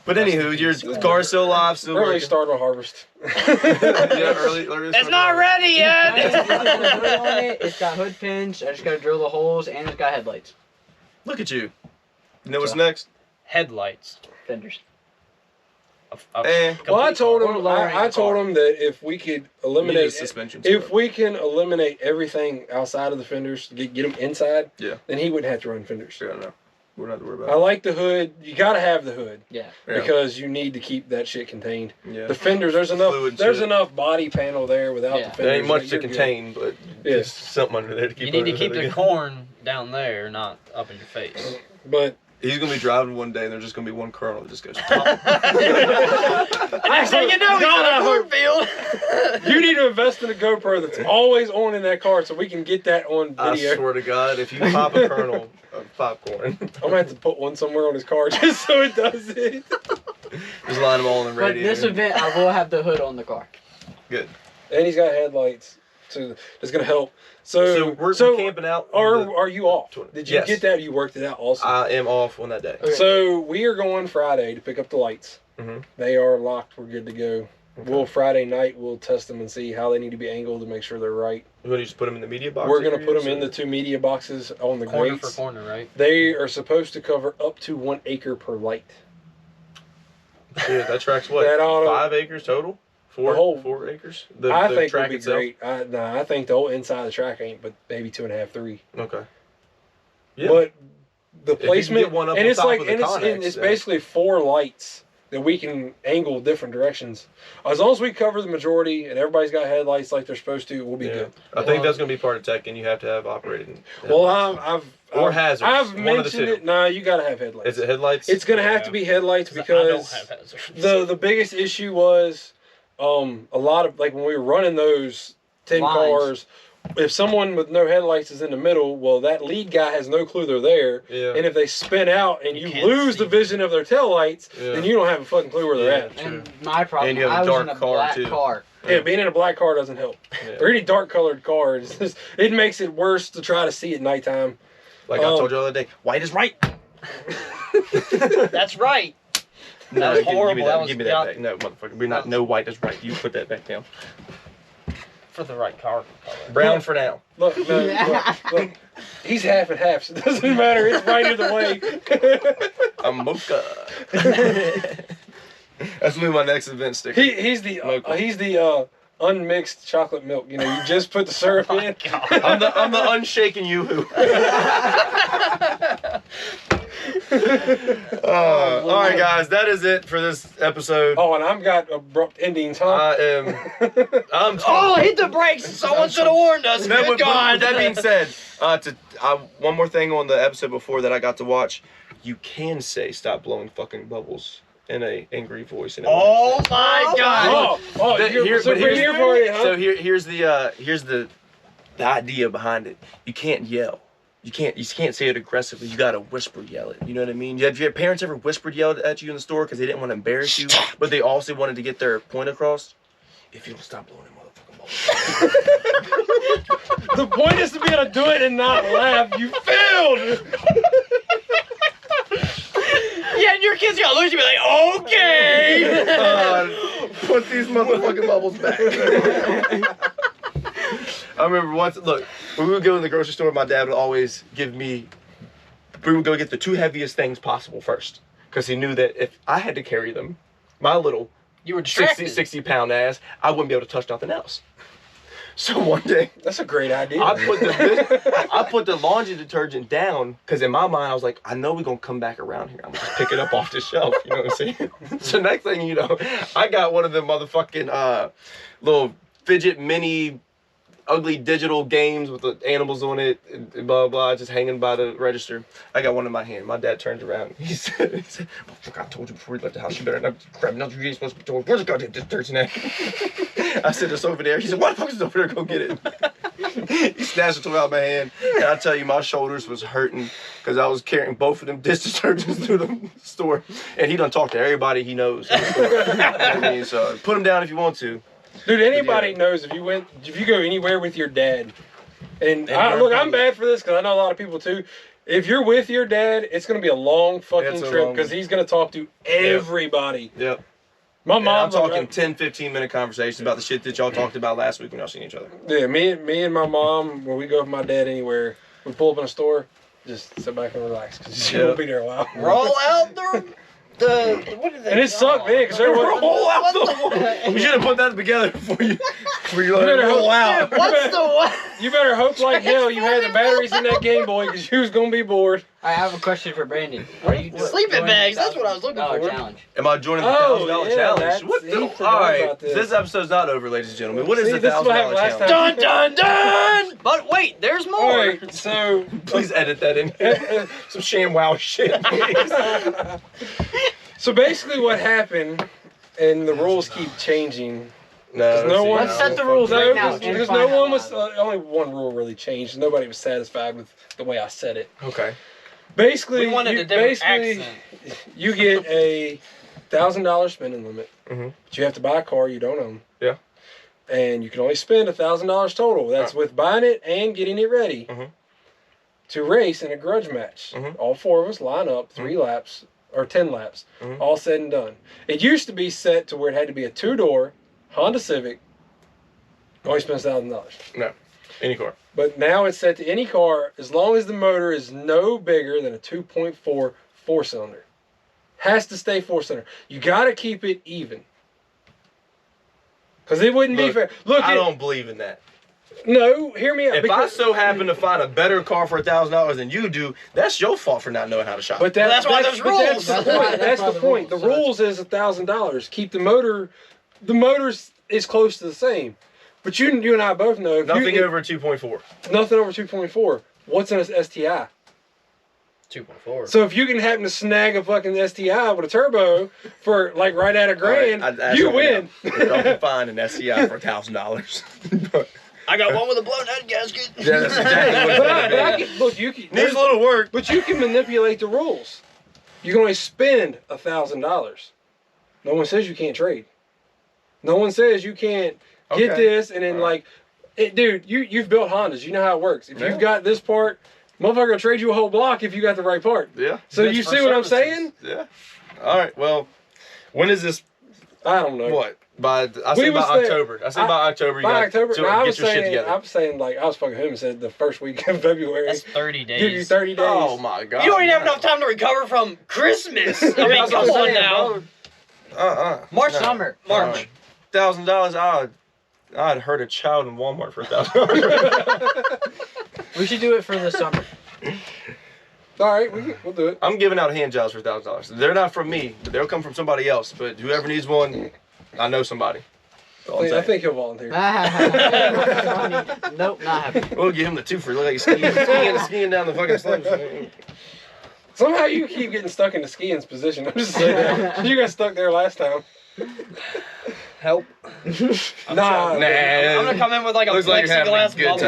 But anywho, your car's still alive, still early working. start of harvest. early It's not ready yet! It's got a hood on it. It's got hood pins. I just gotta drill the holes, and it's got headlights. Look at you. You know what's next? Headlights. Fenders. Well, I told him. lowering I the told car. him that if we could eliminate suspension. if we can eliminate everything outside of the fenders, get them inside, then he wouldn't have to run fenders. Yeah, no. We're not to worry about I like the hood. You got to have the hood. Yeah. Because you need to keep that shit contained. Yeah. The fenders, there's enough. Fluid There's shit. enough body panel there without the fenders. There ain't much that to you're good. contain, but just something under there to keep. You need to under keep there the corn down there, not up in your face. But he's gonna be driving one day, and there's just gonna be one kernel that just goes. Next thing you know, he's on a cornfield. You need to invest in a GoPro that's always on in that car so we can get that on video. I swear to God, if you pop a kernel of popcorn, I'm gonna have to put one somewhere on his car just so it does it. Just line them all in the But radiator. this event, I will have the hood on the car. Good. And he's got headlights, so that's gonna help. So we're camping out. Are you off? Did you Yes. get that? You worked it out also. I am off on that day. Okay. So we are going Friday to pick up the lights. Mhm. They are locked. We're good to go. Friday night we'll test them and see how they need to be angled to make sure they're right. We're gonna just put them in the media box. We're gonna put them in the 2 media boxes on the Corner grates. for corner, right? They are supposed to cover up to 1 acre per light. Yeah, that tracks what? That oughta- 5 acres total. The whole- 4 acres. I the think track it'll be itself? great. I think the whole inside of the track ain't, but maybe 2.5, 3. Okay. Yeah. But the you can placement, get one up and on it's top like, of the and Connex, it's then. basically 4 lights that we can angle different directions. As long as we cover the majority and everybody's got headlights like they're supposed to, we'll be good. I think that's gonna be part of tech, and you have to have operating. Well, Or hazards. I've One of the mentioned two. it. Nah, you gotta have headlights. Is it headlights? It's gonna have to be headlights I don't because have hazards. the biggest issue was a lot of, like, when we were running those 10 Lines. cars, if someone with no headlights is in the middle, well, that lead guy has no clue they're there. Yeah. And if they spin out and you can't lose see the vision of their taillights, Yeah. then you don't have a fucking clue where they're Yeah. at. And my problem, And you have a I was dark in a car, black too. car. Yeah, being in a black car doesn't help. Yeah. Or any dark colored car, it makes it worse to try to see at nighttime. Like I told you the other day, white is right. That's right. No, That was give me horrible. that. That was Give me that back. No, motherfucker. We're not. No, white is right. You put that back down. For the right car color. Brown for now. Look, look. He's half and half, so it doesn't matter. It's right either way. A mocha. That's gonna be my next event sticker. He's the unmixed chocolate milk. You know, you just put the syrup in. I'm the unshaken yoo-hoo. All right, guys, that is it for this episode. Oh, and I've got abrupt endings, huh? Oh, hit the brakes! Someone should have warned us. No, Good but God. that being said, one more thing on the episode before that I got to watch. You can say "stop blowing fucking bubbles" in a angry voice. Oh my God! Here's the idea behind it. You can't yell. You can't say it aggressively. You gotta whisper yell it. You know what I mean? Have your parents ever whispered yelled at you in the store because they didn't want to embarrass you, but they also wanted to get their point across? If you don't stop blowing them motherfucking balls. The point is to be able to do it and not laugh. You failed. Yeah, and your kids got loose. You be like, okay. Put these motherfucking bubbles back. I remember once. Look, when we would go to the grocery store, my dad would always give me. We would go get the 2 heaviest things possible first, because he knew that if I had to carry them, my little You were distracted. 60 pound ass, I wouldn't be able to touch nothing else. So one day, That's a great idea. I put the laundry detergent down, because in my mind I was like, I know we're gonna come back around here. I'm gonna just pick it up off the shelf. You know what I'm saying? So next thing you know, I got one of them motherfucking little fidget mini ugly digital games with the animals on it, and blah, blah, blah, just hanging by the register. I got one in my hand. My dad turns around. He said, oh, fuck, I told you before you left the house, you better not grab nothing you ain't supposed to be told. Where's the goddamn detergent at? I said, it's over there. He said, what the fuck is over there? Go get it. He snatched the toy out of my hand. And I tell you, my shoulders was hurting because I was carrying both of them dish detergents through the store. And he done talked to everybody he knows. I mean, so put him down if you want to. Dude, anybody knows if you go anywhere with your dad, and I'm bad for this because I know a lot of people too. If you're with your dad, it's going to be a long fucking trip because he's going to talk to everybody. Yep. My mom. I'm talking 10, 15-minute conversations about the shit that y'all talked about last week when y'all seen each other. Yeah, me and my mom, when we go with my dad anywhere, we pull up in a store, just sit back and relax because she won't be there a while. Roll out what did they and it sucked, man, because roll out the We should have put that together before you let it roll out. What's the what? You better hope like hell you had the batteries in that Game Boy because you was going to be bored. I have a question for Brandon. Are you Sleeping bags, that's what I was looking for. Challenge. Am I joining the $1,000 challenge? What the? All right, this. This episode's not over, ladies and gentlemen. What is the $1,000 challenge? Dun, dun, dun! But wait, there's more. All right, so... Please edit that in. Some sham wow shit. So basically what happened, and the rules keep changing. Let's set the rules right now. Because no one was... only one rule really changed. Nobody was satisfied with the way I said it. Okay. Basically, we wanted a different accent. You get a $1,000 spending limit, but you have to buy a car you don't own. Yeah. And you can only spend $1,000 total. That's with buying it and getting it ready to race in a grudge match. All 4 of us line up 3 laps or 10 laps, all said and done. It used to be set to where it had to be a 2-door Honda Civic. Only spends $1,000. No, any car. But now it's set to any car as long as the motor is no bigger than a 2.4 4-cylinder. Has to stay 4-cylinder. You got to keep it even. Because it wouldn't be fair. Look, I don't believe in that. No, hear me out. If I so happen to find a better car for $1,000 than you do, that's your fault for not knowing how to shop. But that's why there's rules. That's the point. The rules is $1,000. Keep the motor. The motor is close to the same. But you and I both know. Nothing over 2.4. Nothing over 2.4. What's an STI? 2.4. So if you can happen to snag a fucking STI with a turbo for like right at $1,000, right, you win. I can find an STI for $1,000. I got one with a blown out gasket. Yeah, that's exactly what it is. Look, needs a little work, but you can manipulate the rules. You can only spend $1,000. No one says you can't trade. No one says you can't get this and then dude, you've built Hondas. You know how it works. If you've got this part, motherfucker will trade you a whole block if you got the right part. Yeah. So you see what I'm saying? Yeah. All right. Well, when is this? I don't know. What? I say by October. I say by October. By October. Get your shit together. I'm saying I was fucking him and said the first week of February. That's 30 days. Give you 30 days. Oh my God. You don't even have enough time to recover from Christmas. I mean, come on now. March. Summer. March. $1,000. I'd hurt a child in Walmart for $1,000. We should do it for the summer. All right, we'll do it. I'm giving out hand jobs for $1,000. They're not from me, but they'll come from somebody else. But whoever needs one, I know somebody. I think he'll volunteer. Nope, not happening. We'll give him the 2 for look like he's skiing down the fucking slopes. Somehow you keep getting stuck in the skiing's position. I'm just saying that. You got stuck there last time. Help. Nah. I'm gonna come in with like a plexiglass bubble.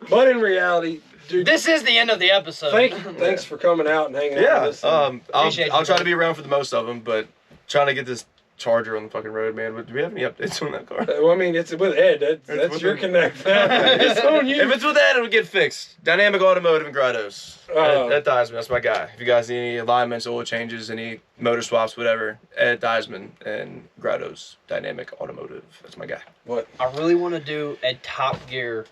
But in reality, dude, this is the end of the episode. Thanks for coming out and hanging out with us. I'll try to be around for the most of them, but trying to get this Charger on the fucking road, man. Do we have any updates on that car? Well, I mean, it's with Ed. That's your connect. It's on you. If it's with Ed, it'll get fixed. Dynamic Automotive and Grottos. Ed Theismann, that's my guy. If you guys need any alignments, oil changes, any motor swaps, whatever, Ed Theismann and Grottos. Dynamic Automotive. That's my guy. What? I really want to do a Top Gear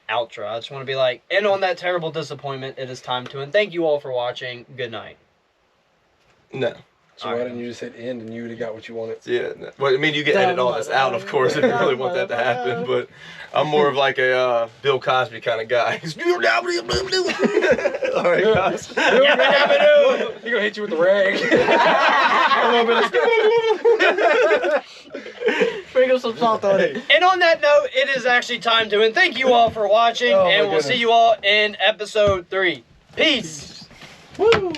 outro. I just want to be like, and on that terrible disappointment, it is time to end. Thank you all for watching. Good night. No. So why didn't you just hit end and you would have got what you wanted? Yeah. Well, I mean, you can edit all this out, of course, if you really want that to happen. But I'm more of like a Bill Cosby kind of guy. All right, guys. He's gonna hit you with the rag. Sprinkle some salt on it. And on that note, it is actually time to end. Thank you all for watching, and we'll see you all in episode 3. Peace. Woo!